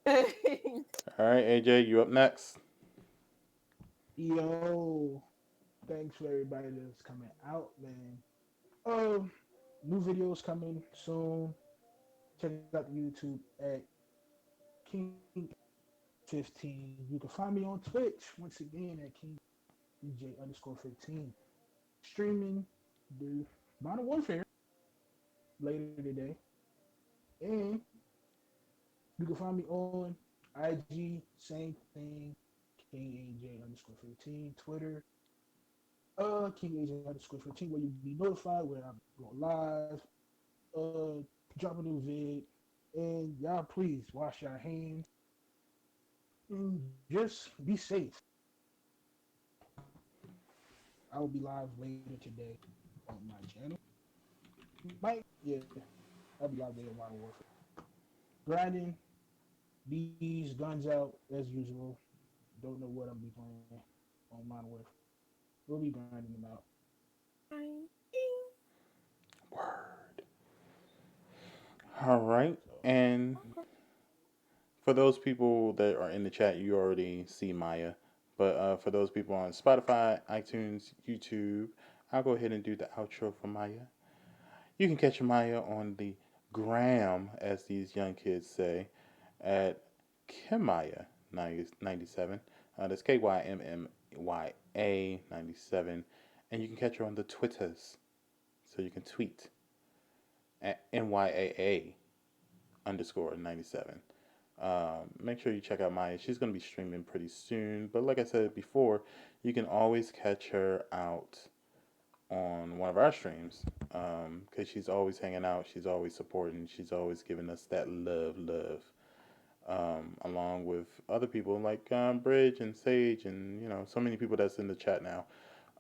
Oh, All right, AJ, you up next. Yo, thanks for everybody that's coming out, man. New videos coming soon. Check out the YouTube at King15. You can find me on Twitch once again at King DJ underscore 15. Streaming the Modern Warfare later today. And you can find me on IG, same thing, King AJ underscore 15. Twitter, King AJ underscore 15, where you'll be notified when I'm going live, uh, drop a new vid. And y'all, please wash your hands and just be safe. I will be live later today on my channel. Yeah, I'll be live later on Modern Warfare. Grinding these guns out as usual. Don't know what I'm be playing on Modern Warfare. We'll be grinding them out. Word. All right, So, and for those people that are in the chat, you already see Maya. But for those people on Spotify, iTunes, YouTube, I'll go ahead and do the outro for Maya. You can catch Maya on the gram, as these young kids say, at Kimaya 97. That's KYMMYA 97. And you can catch her on the Twitters. So you can tweet at NYAA underscore 97. Make sure you check out Maya. She's going to be streaming pretty soon. But like I said before, you can always catch her out on one of our streams because she's always hanging out. She's always supporting. She's always giving us that love. Along with other people like Bridge and Sage and so many people that's in the chat now.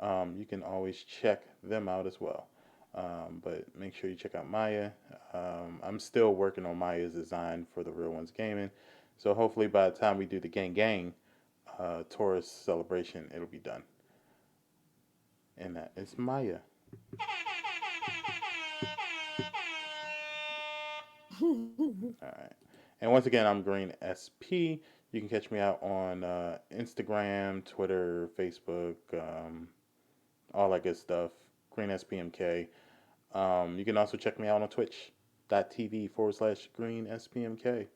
You can always check them out as well. But make sure you check out Maya. I'm still working on Maya's design for the Real Ones Gaming. So hopefully by the time we do the Gang Taurus celebration, it'll be done. And that is Maya. All right. And once again, I'm Green SP. You can catch me out on Instagram, Twitter, Facebook, all that good stuff. Green SPMK. You can also check me out on twitch.tv/Green SPMK.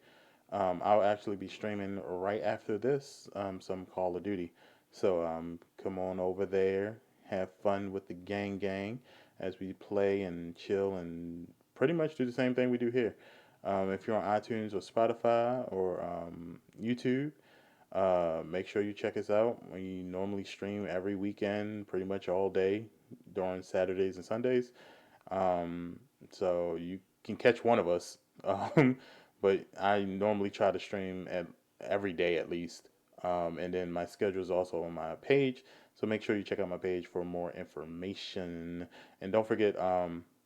I'll actually be streaming right after this some Call of Duty. So come on over there, have fun with the gang as we play and chill and pretty much do the same thing we do here. If you're on iTunes or Spotify or YouTube, make sure you check us out. We normally stream every weekend, pretty much all day during Saturdays and Sundays. Um, so you can catch one of us. But I normally try to stream at every day at least. And then my schedule is also on my page. So make sure you check out my page for more information. And don't forget,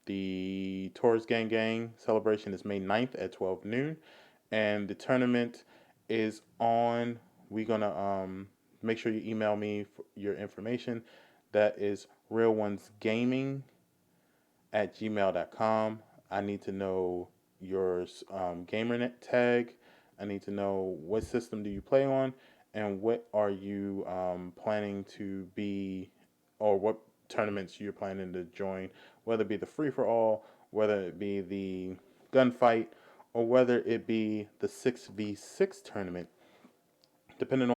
the Taurus Gang celebration is May 9th at 12 noon. And the tournament is on. We're going to make sure you email me for your information. That is RealOnesGaming at gmail.com. I need to know your gamernet tag. I need to know what system do you play on, and what are you planning to be, or what tournaments you're planning to join, whether it be the free for all, whether it be the gunfight, or whether it be the 6v6 tournament, depending